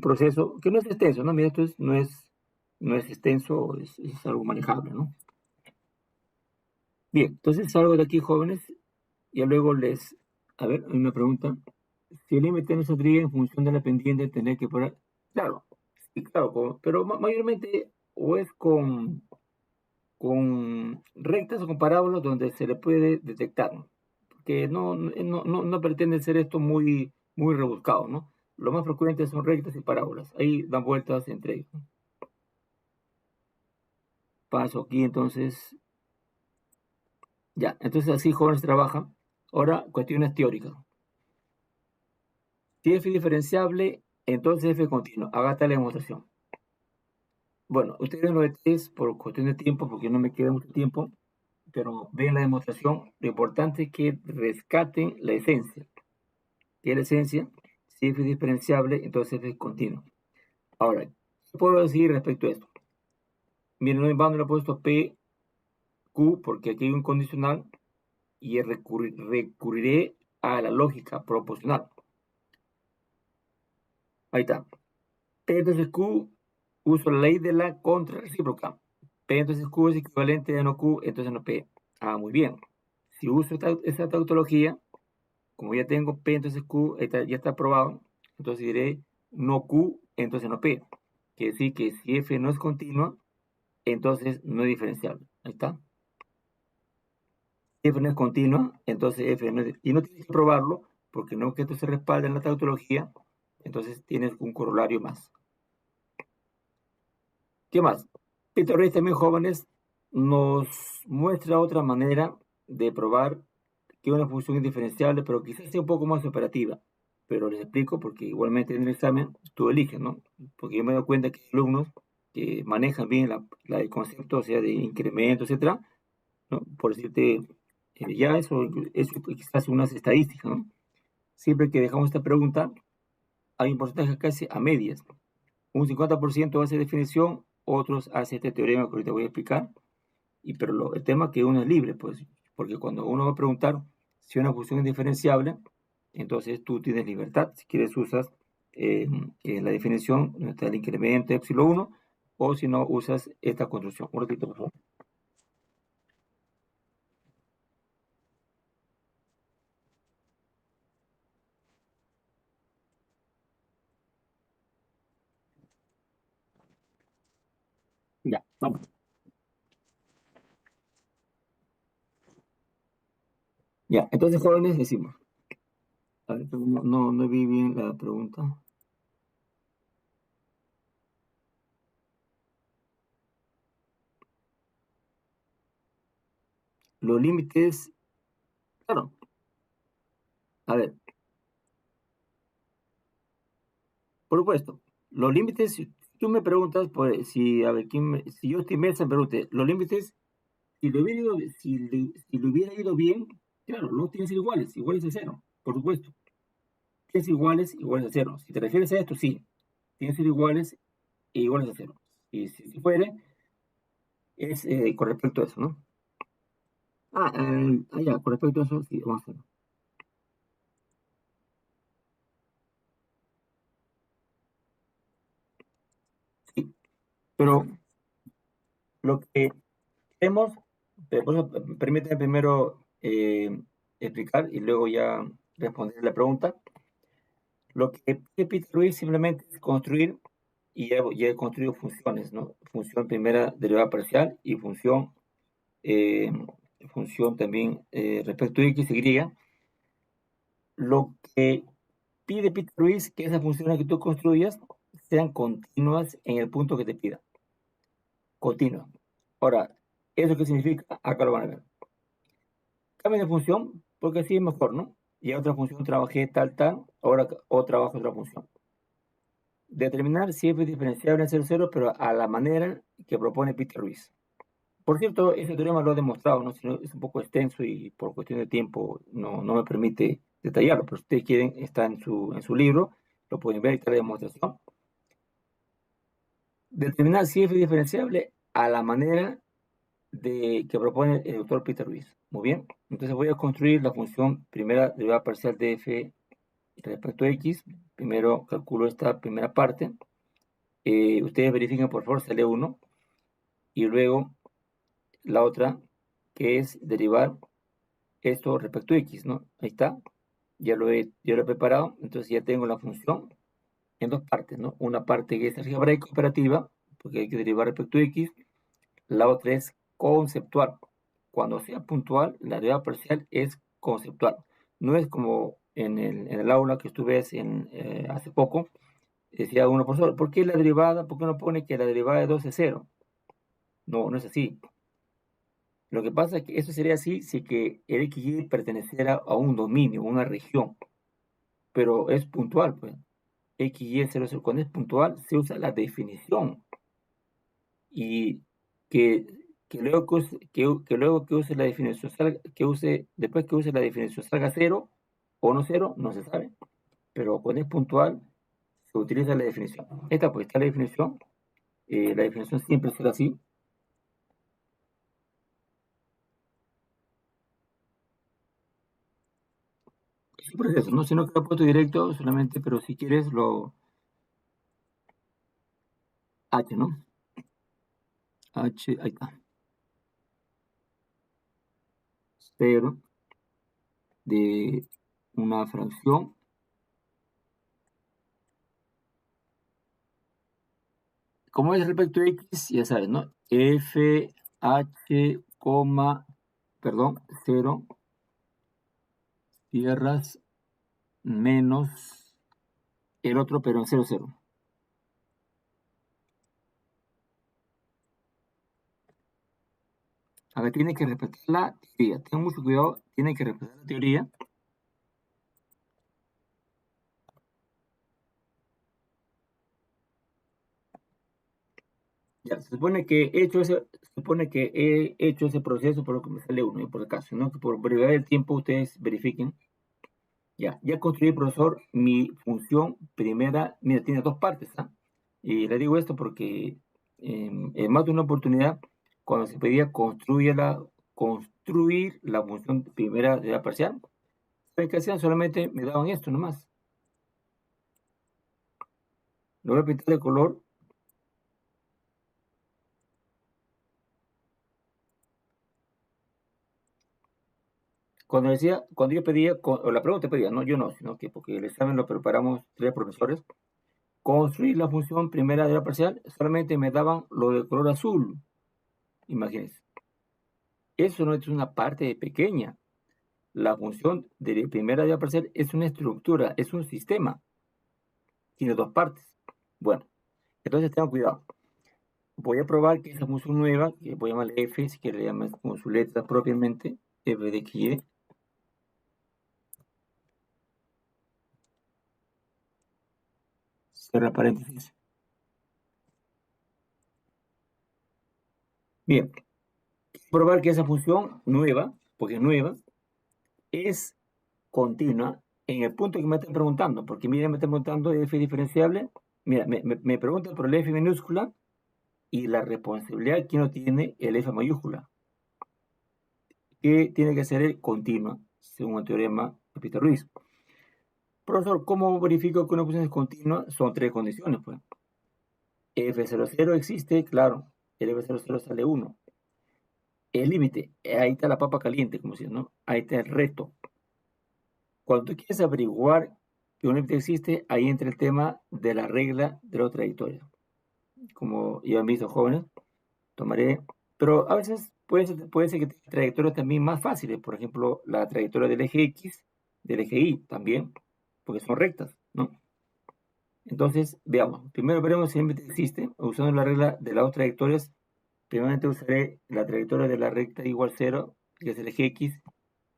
proceso que no es extenso, ¿no? Mira, no es extenso, es algo manejable, ¿no? Bien, entonces salgo de aquí, jóvenes, y luego a ver, hay una pregunta. Si el límite no saldría en función de la pendiente, tener que poner, claro, sí, claro, pero mayormente o es con rectas o con parábolas donde se le puede detectar, ¿no? Porque no pretende ser esto muy, muy rebuscado, ¿no? Lo más frecuente son rectas y parábolas. Ahí dan vueltas entre ellos, ¿no? Paso aquí, entonces, ya. Entonces así jóvenes trabajan. Ahora, cuestiones teóricas. Si f es diferenciable, entonces f es continuo. Haga tal demostración. Bueno, ustedes lo es por cuestión de tiempo, porque no me queda mucho tiempo, pero ven la demostración. Lo importante es que rescaten la esencia. ¿Qué es la esencia? Si f es diferenciable, entonces f es continuo. Ahora, ¿qué puedo decir respecto a esto? Miren, en vano le he puesto p, q, porque aquí hay un condicional y recurriré a la lógica proporcional. Ahí está. P entonces Q, uso la ley de la contrarrecíproca. P entonces Q es equivalente a no Q, entonces no P. Ah, muy bien. Si uso esta tautología, como ya tengo P entonces Q, ya está aprobado, entonces diré no Q, entonces no P. Quiere decir que si F no es continua, entonces no es diferenciable. Ahí está. Si F no es continua, entonces F no es... Y no tienes que probarlo, porque no que esto se respalda en la tautología, entonces tienes un corolario más. ¿Qué más? Peter Reis también, jóvenes, nos muestra otra manera de probar que una función es diferenciable, pero quizás sea un poco más operativa. Pero les explico porque igualmente en el examen tú eliges, ¿no? Porque yo me doy cuenta que hay alumnos que manejan bien el concepto, o sea, de incremento, etcétera, ¿no? Por decirte, ya eso quizás unas estadísticas, ¿no? Siempre que dejamos esta pregunta, hay un porcentaje casi a medias. Un 50% hace definición, otros hace este teorema que ahorita voy a explicar, pero el tema es que uno es libre, pues, porque cuando uno va a preguntar si una función es diferenciable, entonces tú tienes libertad, si quieres usas la definición, donde está el incremento epsilon 1, o si no, usas esta construcción. Un ratito, por favor. Ya, vamos. Ya, entonces, jóvenes, decimos. A ver, no vi bien la pregunta. Los límites, claro, a ver, por supuesto, los límites, si tú me preguntas, pues, si, a ver, si yo estoy mesa, me pregunte, los límites, si le hubiera ido bien, claro, no tienen que ser iguales, iguales a cero, por supuesto. Es iguales, iguales a cero. Si te refieres a esto, sí, tienen que ser iguales e iguales a cero. Y si fuere, es con respecto a eso, ¿no? Ya, con respecto a eso, sí, vamos a hacerlo. Sí, pero lo que hemos, por eso, permíteme primero explicar y luego ya responder la pregunta. Lo que pide Peter Ruiz simplemente es construir, y ya he construido funciones, ¿no? Función primera derivada parcial y eh, función también respecto a x y y. Lo que pide Peter Ruiz que esas funciones que tú construyas sean continuas en el punto que te pida. Continua. Ahora, ¿eso qué significa? Acá lo van a ver. Cambio de función porque así es mejor, ¿no? Y a otra función trabajé tal, ahora o trabajo otra función. Determinar si f es diferenciable en 0,0, pero a la manera que propone Peter Ruiz. Por cierto, ese teorema lo he demostrado, ¿no? Es un poco extenso y por cuestión de tiempo no me permite detallarlo, pero si ustedes quieren, está en su libro, lo pueden ver y está la demostración. Determinar si f es diferenciable a la manera que propone el doctor Peter Ruiz. Muy bien, entonces voy a construir la función primera derivada parcial de f respecto a x. Primero calculo esta primera parte. Ustedes verifiquen, por favor, sale 1. Y luego la otra, que es derivar esto respecto a x, ¿no? Ahí está. Ya lo he preparado. Entonces ya tengo la función en dos partes, ¿no? Una parte que es algebraica operativa, porque hay que derivar respecto a x. La otra es conceptual. Cuando sea puntual, la derivada parcial es conceptual. No es como en el aula que estuve hace poco, decía uno, profesor, ¿por qué la derivada? ¿Por qué no pone que la derivada de 2 es 0? No, no es así. Lo que pasa es que eso sería así si que el XY perteneciera a un dominio, una región, pero es puntual, pues. XY 00, cuando es puntual, se usa la definición y que, que luego que use la definición, después que use la definición salga cero o no cero, no se sabe, pero cuando es puntual, se utiliza la definición. Esta pues está la definición siempre será así. Es un proceso, no, sino que lo he puesto directo solamente, pero si quieres lo H, ¿no? H, ahí está. Cero de una fracción. Como es respecto a X, ya sabes, ¿no? F, H, perdón, 0, cierras menos el otro, pero en 0, 0. Ahora tiene que respetar la teoría. Ten mucho cuidado, tiene que respetar la teoría. Ya, se supone que he hecho ese proceso por lo que me sale uno, y por el caso, ¿no? Que por brevedad del tiempo ustedes verifiquen. Ya construí, profesor, mi función primera. Mira, tiene dos partes, ¿ah? Y le digo esto porque en más de una oportunidad, cuando se pedía construir la función primera de la parcial, ¿saben qué hacían? Solamente me daban esto nomás. Lo voy a pintar de color. Cuando yo pedía, o la pregunta pedía, no, yo no, sino que porque el examen lo preparamos 3 profesores, construir la función primera de la parcial, solamente me daban lo de color azul. Imagínense. Eso no es una parte pequeña. La función de primera de la parcial es una estructura, es un sistema. Tiene 2 partes. Bueno, entonces tengan cuidado. Voy a probar que esa función nueva, que voy a llamarle f, si quiere le llamas con su letra propiamente, f de x y, cierra paréntesis. Bien, probar que esa función nueva, porque es nueva, es continua en el punto que me están preguntando, porque mira, me están preguntando f diferenciable, mira, me preguntan por el f minúscula y la responsabilidad que no tiene el f mayúscula, que tiene que ser continua, según el teorema de Peter Ruiz. Profesor, ¿cómo verifico que una función es continua? Son 3 condiciones, pues. F00 existe, claro, el F00 sale 1. El límite, ahí está la papa caliente, como si, ¿no? Ahí está el reto. Cuando tú quieres averiguar que un límite existe, ahí entra el tema de la regla de la trayectoria. Como ya han visto, jóvenes, tomaré, pero a veces puede ser que tenga trayectorias también más fáciles, por ejemplo, la trayectoria del eje X, del eje Y también, porque son rectas, ¿no? Entonces, veamos, primero veremos si el límite existe, usando la regla de las 2 trayectorias. Primeramente usaré la trayectoria de la recta igual 0, que es el eje X,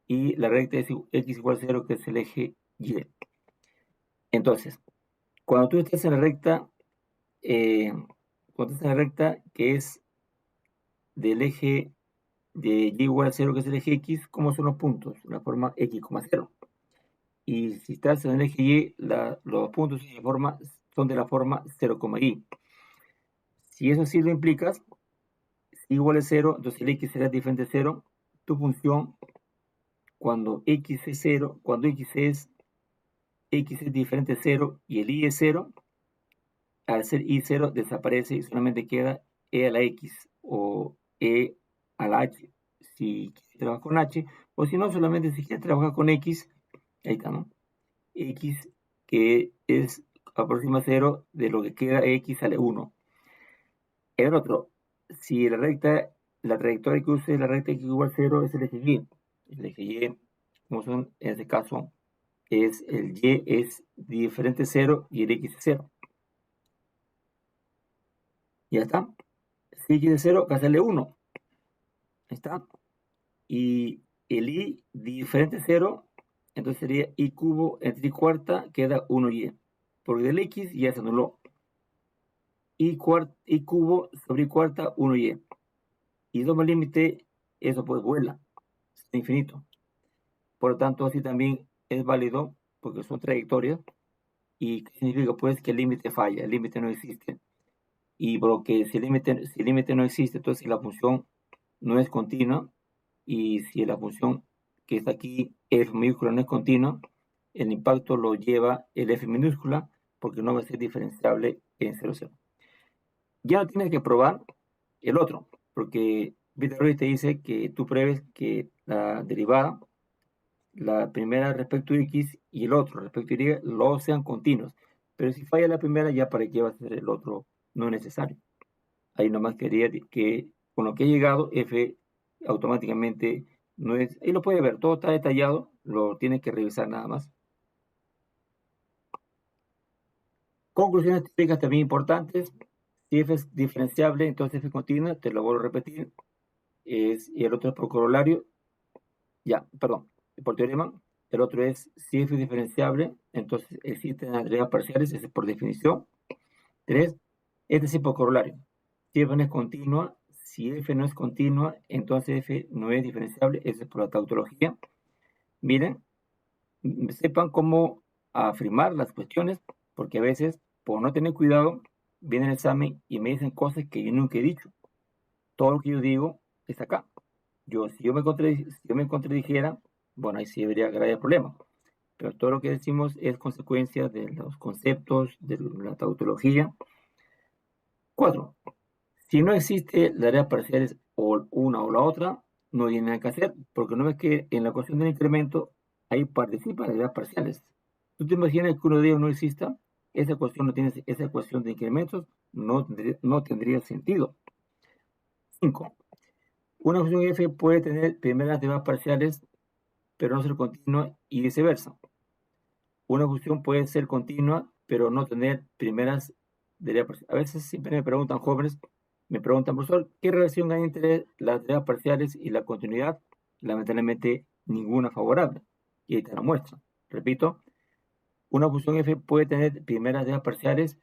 y la recta es x igual 0, que es el eje Y. Entonces, cuando tú estés en la recta, que es del eje de y igual a 0, que es el eje X, ¿cómo son los puntos? La forma x, 0. Y si estás en el eje Y, los puntos son de la forma 0, y. Si eso sí lo implicas, si igual a 0, entonces el x será diferente a 0. Tu función, cuando x es 0, cuando x es diferente a 0 y el y es 0, al ser y 0 desaparece y solamente queda e a la x o e a la h si quieres trabajar con h, o si no, solamente si quieres trabajar con x, ahí está, ¿no? X, que es aproxima 0, de lo que queda x sale 1. El otro, si la trayectoria que use la recta x igual 0 es el eje y. El eje y, como son en este caso, es el y es diferente a 0 y el x es 0. Ya está. Si x es 0, acá sale 1. Ahí está. Y el y diferente a 0, entonces sería y cubo entre y cuarta, queda 1y. Porque del x ya se anuló. Y cubo sobre y cuarta, 1y. Y 2 más límite, eso pues vuela. Es infinito. Por lo tanto, así también es válido, porque son trayectorias. ¿Y qué significa? Pues que el límite falla, el límite no existe. Y por lo que si el límite no existe, entonces la función no es continua. Y si la función que está aquí, f minúscula, no es continua, el impacto lo lleva el f minúscula, porque no va a ser diferenciable en 0, 0. Ya no tienes que probar el otro, porque Peter te dice que tú pruebes que la derivada, la primera respecto a x y el otro respecto a y, los sean continuos. Pero si falla la primera, ya para qué va a ser el otro, no es necesario. Ahí nomás quería que con lo que he llegado, f automáticamente no es, ahí lo puede ver, todo está detallado, lo tiene que revisar nada más. Conclusiones teóricas también importantes. Si f es diferenciable, entonces f continua, te lo vuelvo a repetir, y el otro es por corolario, ya, perdón, por teorema. El otro es si f es diferenciable, entonces existen las derivas parciales, ese es por definición. 3, este es por corolario. Si f no es continua, si f no es continua, entonces f no es diferenciable, eso es por la tautología. Miren, sepan cómo afirmar las cuestiones, porque a veces, por no tener cuidado, viene el examen y me dicen cosas que yo nunca he dicho. Todo lo que yo digo es acá. Si yo me contradijera, bueno, ahí sí debería haber problema. pero todo lo que decimos es consecuencia de los conceptos de la tautología. 4. Si no existe las áreas parciales o una o la otra, no tiene nada que hacer, porque no ves que en la ecuación del incremento ahí participan las áreas parciales. ¿Tú te imaginas que uno de ellos no exista? Esa ecuación no tiene, esa ecuación de incrementos no tendría sentido. 5. Una función f puede tener primeras derivas parciales, pero no ser continua y viceversa. Una función puede ser continua, pero no tener primeras derivas parciales. A veces siempre me preguntan jóvenes, me preguntan, profesor, ¿qué relación hay entre las derivas parciales y la continuidad? Lamentablemente, ninguna favorable. Y ahí te la muestra. Repito, una función f puede tener primeras derivas parciales,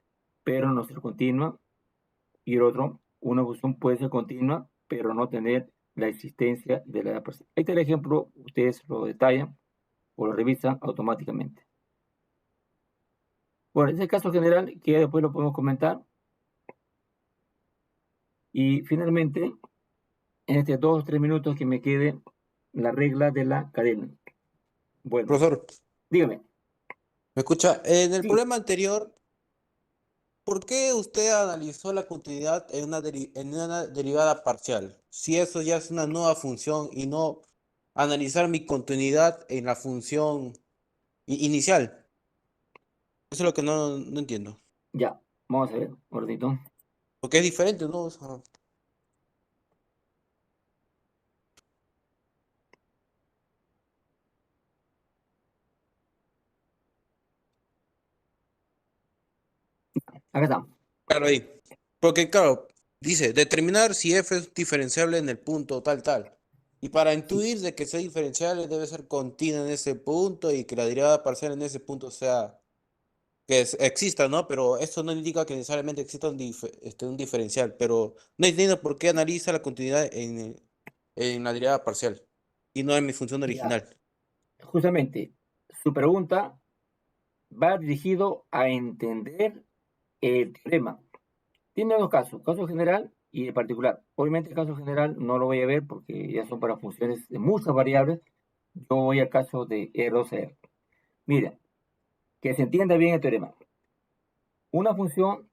pero no ser continua. Y el otro, una función puede ser continua, pero no tener la existencia de la derivada parcial. Ahí está el ejemplo, ustedes lo detallan o lo revisan automáticamente. Bueno, ese es el caso general que después lo podemos comentar. Y finalmente, en estos 2 o 3 minutos que me quede, la regla de la cadena. Bueno, Profesor, dígame. ¿me escucha? En el Sí, problema anterior, ¿por qué usted analizó la continuidad en en una derivada parcial? Si eso ya es una nueva función y no analizar mi continuidad en la función inicial. Eso es lo que no entiendo. ya, vamos a ver, gordito. Porque es diferente, ¿no? O sea, Acá está. claro, ahí. Porque, claro, dice, determinar si f es diferenciable en el punto tal, tal. Y para Sí, intuir de que sea diferenciable debe ser continua en ese punto y que la derivada parcial en ese punto sea, exista, ¿no? Pero esto no indica que necesariamente exista un diferencial. Pero no entiendo por qué analiza la continuidad en la derivada parcial y no en mi función ya, original. justamente, su pregunta va dirigido a entender el teorema. Tiene dos casos, caso general y el particular. Obviamente el caso general no lo voy a ver porque ya son para funciones de muchas variables. Yo voy al caso de R2R. Mira, que se entienda bien el teorema. Una función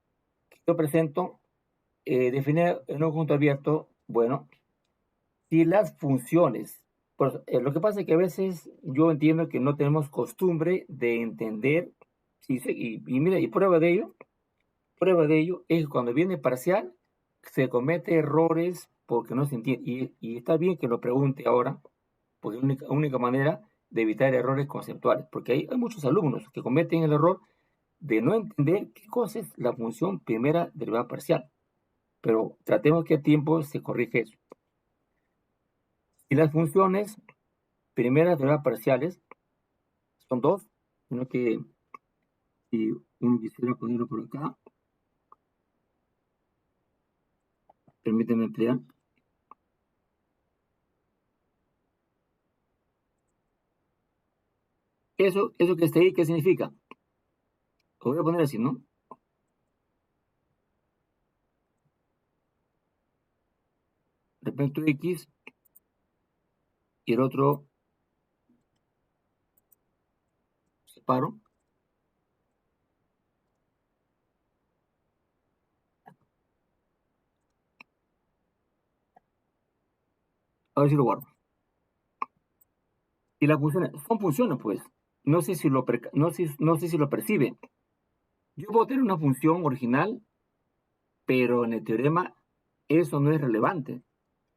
que yo presento, definida en un conjunto abierto, bueno, si las funciones, pues, lo que pasa es que a veces yo entiendo que no tenemos costumbre de entender, y mira, y prueba de ello es que cuando viene parcial, se comete errores porque no se entiende, y está bien que lo pregunte ahora, porque es la única manera de evitar errores conceptuales, porque hay muchos alumnos que cometen el error de no entender qué cosa es la función primera derivada parcial, pero tratemos que a tiempo se corrige eso. Y las funciones primeras derivadas parciales son dos, sino que si uno quisiera ponerlo por acá, permíteme ampliar. Eso que está ahí, ¿qué significa? Lo voy a poner así, ¿no? Respecto a X y el otro separo. A ver si lo guardo. Y las funciones, son funciones, pues. No sé si lo percibe. Yo puedo tener una función original, pero en el teorema eso no es relevante.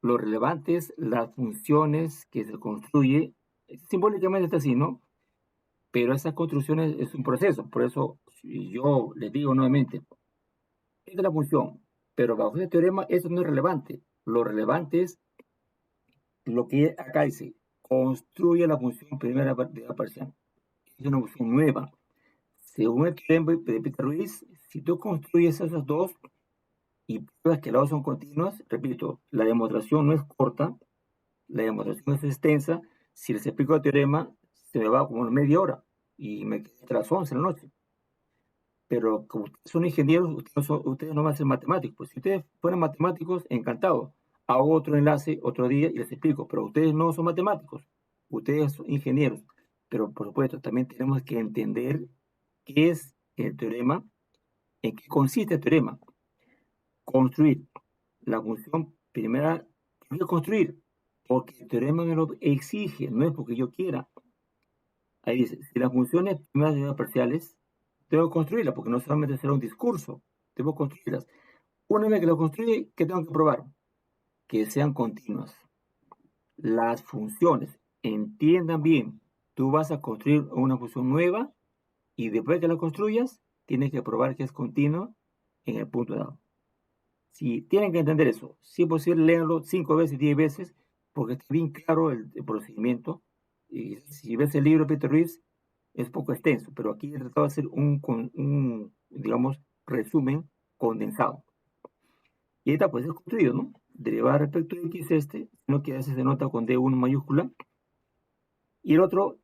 Lo relevante es las funciones que se construye, simbólicamente está así, ¿no? Pero esas construcciones es un proceso. Por eso yo les digo nuevamente, esta es la función, pero bajo este teorema eso no es relevante. Lo relevante es lo que acá dice, construye la función primera de la parcial. Es una función nueva. Según el teorema de Peter Ruiz, si tú construyes esas dos y pruebas que las dos son continuas, repito, la demostración no es corta, la demostración es extensa. Si les explico el teorema, se me va como media hora y me quedo hasta las 11 de la noche. Pero como ustedes son ingenieros, ustedes no van a ser matemáticos. Pues si ustedes fueran matemáticos, encantado. Hago otro enlace otro día y les explico. Pero ustedes no son matemáticos, ustedes son ingenieros. pero por supuesto también tenemos que entender qué es el teorema, en qué consiste el teorema. Construir. La función primera, voy a construir, porque el teorema me lo exige, no es porque yo quiera. Ahí dice, si las funciones primeras derivadas parciales, tengo que construirlas, porque no solamente será un discurso, debo construirlas. Una vez que lo construye, ¿qué tengo que probar? Que sean continuas. Las funciones, entiendan bien, tú vas a construir una función nueva y después que la construyas, tienes que probar que es continua en el punto dado. Si tienen que entender eso, si es posible, léanlo 5 veces, 10 veces, porque está bien claro el procedimiento. Y si ves el libro de Peter Ruiz, es poco extenso, pero aquí he tratado de hacer digamos, resumen condensado. Y esta pues es construido, ¿no? Derivada respecto de x sino que a veces se nota con D1 mayúscula. Y el otro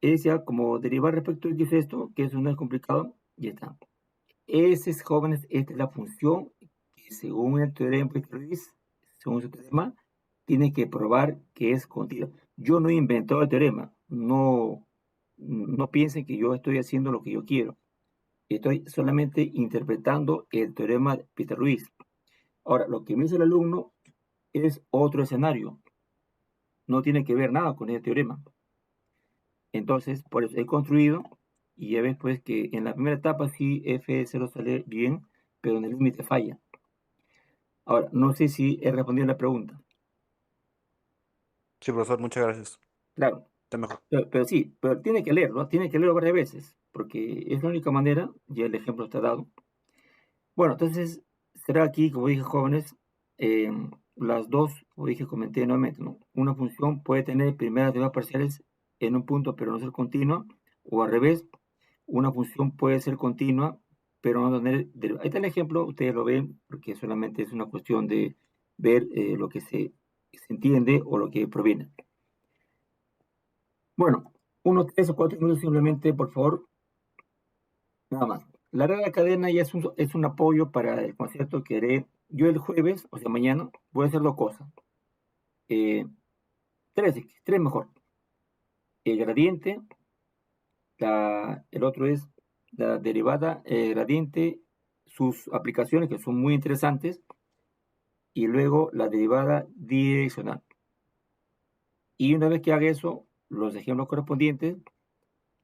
es ya como derivar respecto de x esto, que eso no es complicado, y está. Esos jóvenes, esta es la función que según el teorema de Ruiz, según su teorema, tiene que probar que es continua. Yo no he inventado el teorema, no piensen que yo estoy haciendo lo que yo quiero. Estoy solamente interpretando el teorema de Peter Ruiz. Ahora, lo que me dice el alumno es otro escenario. No tiene que ver nada con el teorema. Entonces, por eso he construido y ya ves pues que en la primera etapa sí F0 sale bien, pero en el límite falla. Ahora, no sé si he respondido la pregunta. Sí, profesor, muchas gracias. Claro, Está mejor. pero sí, pero tiene que leerlo varias veces, porque es la única manera, ya el ejemplo está dado. Bueno, entonces será aquí, como dije, jóvenes, las dos, como dije, comenté nuevamente, ¿no? Una función puede tener primeras derivadas parciales en un punto, pero no ser continua, o al revés, una función puede ser continua, pero no tener derivadas. Ahí está el ejemplo, ustedes lo ven, porque solamente es una cuestión de ver lo que se entiende o lo que proviene. Bueno, unos 3 o 4 minutos simplemente, por favor, nada más. La regla de la cadena ya es un apoyo para el concepto que haré yo el jueves, o sea, mañana, voy a hacer 2 cosas. Eh, 3 mejor. El gradiente, el otro es la derivada gradiente, sus aplicaciones que son muy interesantes, y luego la derivada direccional. Y una vez que haga eso, los ejemplos correspondientes,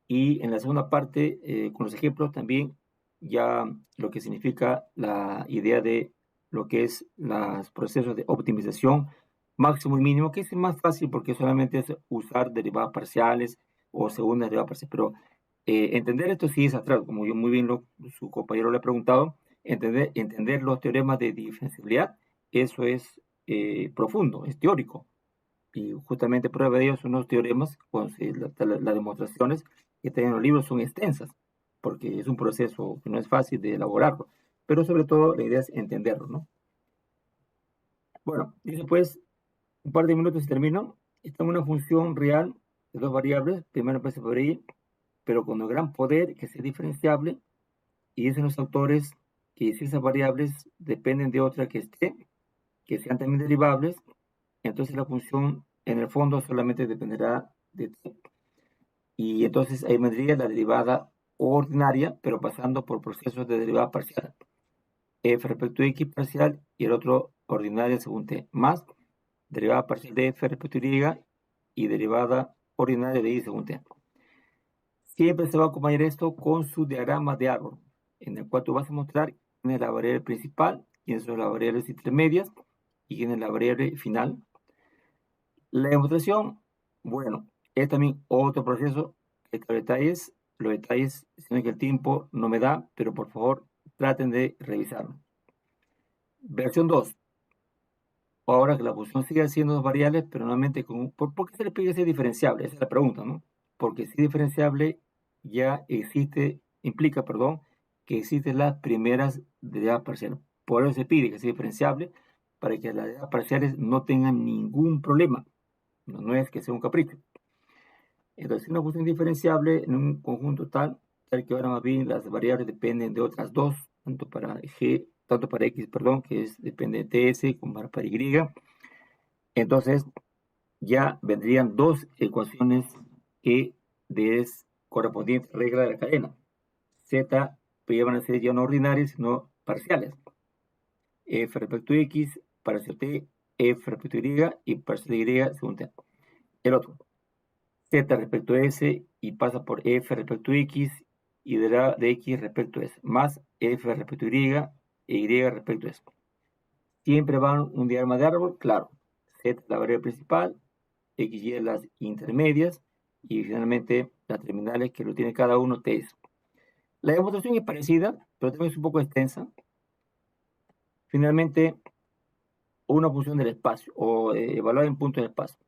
y en la segunda parte, con los ejemplos también, ya lo que significa la idea de lo que es los procesos de optimización máximo y mínimo, que es más fácil porque solamente es usar derivadas parciales o segundas derivadas parciales. Pero entender esto sí es abstracto, como yo muy bien su compañero le ha preguntado, entender los teoremas de diferenciabilidad, eso es profundo, es teórico. Y justamente prueba de ello son los teoremas, las demostraciones que están en los libros son extensas, porque es un proceso que no es fácil de elaborarlo, pero sobre todo la idea es entenderlo, ¿no? Bueno, y después, un par de minutos y termino. Esta es una función real de 2 variables, primero empieza por ahí, pero con un gran poder que sea diferenciable, y dicen los autores que si esas variables dependen de otra que esté, que sean también derivables, entonces la función en el fondo solamente dependerá de t. Y entonces ahí vendría la derivada ordinaria, pero pasando por procesos de derivada parcial. F respecto de x parcial y el otro ordinaria según t, más derivada parcial de f respecto de y derivada ordinaria de y según t. Siempre se va a acompañar esto con su diagrama de árbol, en el cual tú vas a mostrar quién es la variable principal, quiénes son las variables intermedias y quién es la variable final. La demostración, bueno, es también otro proceso. Los detalles, sino que el tiempo no me da, pero por favor traten de revisarlo. Versión 2. Ahora que la función sigue siendo 2 variables, pero nuevamente, ¿por qué se le pide ser diferenciable? Esa es la pregunta, ¿no? Porque si diferenciable ya implica, que existen las primeras derivadas parciales. Por eso se pide que sea diferenciable, para que las derivadas parciales no tengan ningún problema. No es que sea un capricho. Entonces, una función diferenciable en un conjunto tal que ahora más bien las variables dependen de otras dos, tanto para x, que depende de ts, como para y. Entonces, ya vendrían 2 ecuaciones que correspondiente regla de la cadena. Z pues ya van a ser ya no ordinarias, sino parciales. F respecto a X, parcial T, F respecto a Y y parcial Y según T. El otro. Z respecto a S y pasa por F respecto a X y de X respecto a S, más F respecto a Y e Y respecto a S. Siempre van un diagrama de árbol, claro. Z la variable principal, X y las intermedias y finalmente las terminales que lo tiene cada uno, T es. La demostración es parecida, pero también es un poco extensa. Finalmente, una función del espacio o evaluar en punto del espacio.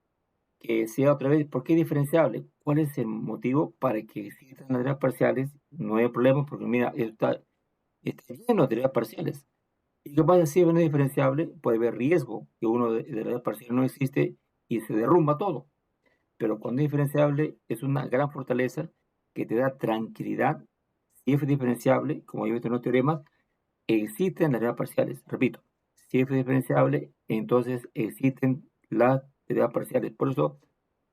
Que sea otra vez, ¿por qué diferenciable? ¿Cuál es el motivo para que existan las derivadas parciales? No hay problema porque mira, está lleno de derivadas parciales. ¿Y qué pasa si no es diferenciable? Puede haber riesgo que uno de derivadas parciales no existe y se derrumba todo. Pero cuando es diferenciable es una gran fortaleza que te da tranquilidad. Si f es diferenciable, como yo he visto en los teoremas, existen las derivadas parciales. Repito, si f es diferenciable, entonces existen las derivadas parciales. Por eso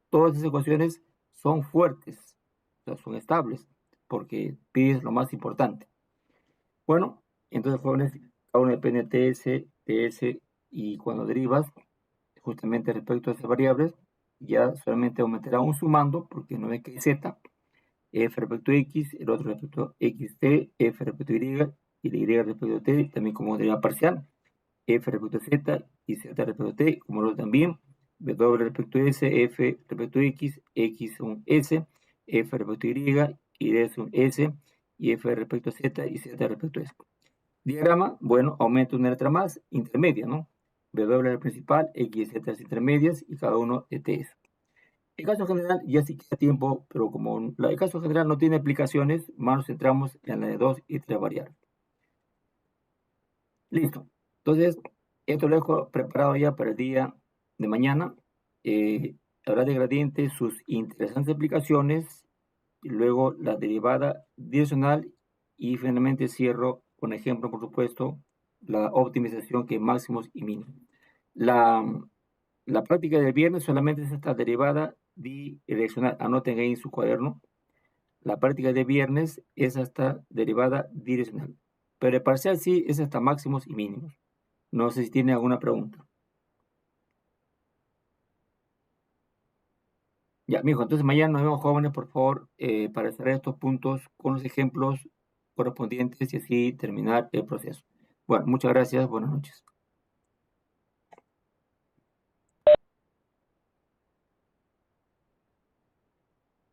todas esas ecuaciones son fuertes, o sea, son estables, porque pides lo más importante. Bueno, entonces jóvenes, cada uno depende de TS, y cuando derivas, justamente respecto a esas variables, ya solamente aumentará un sumando, porque no es que hay Z, F respecto a X, el otro respecto a XT, F respecto a Y, y la Y respecto a T, también como derivada parcial, F respecto a Z y Z respecto a T, como lo también, W respecto a S, F respecto a X, X un S, F respecto a Y es un S, y F respecto a Z y Z respecto a S. Diagrama, bueno, aumenta una letra más, intermedia, ¿no? W es la principal, X y Z las intermedias, y cada uno de T es. El caso general ya sí queda tiempo, pero como el caso general no tiene aplicaciones, más nos centramos en la de 2 y 3 variables. Listo. Entonces, esto lo dejo preparado ya para el día de mañana. Habrá de gradiente sus interesantes aplicaciones, y luego la derivada direccional y finalmente cierro con ejemplo, por supuesto, la optimización que es máximos y mínimos. La práctica del viernes solamente es esta derivada direccional. Anoten ahí en su cuaderno. La práctica de viernes es hasta derivada direccional. Pero el parcial sí es hasta máximos y mínimos. No sé si tiene alguna pregunta. Ya, mijo, entonces mañana nos vemos, jóvenes, por favor, para cerrar estos puntos con los ejemplos correspondientes y así terminar el proceso. Bueno, muchas gracias, buenas noches.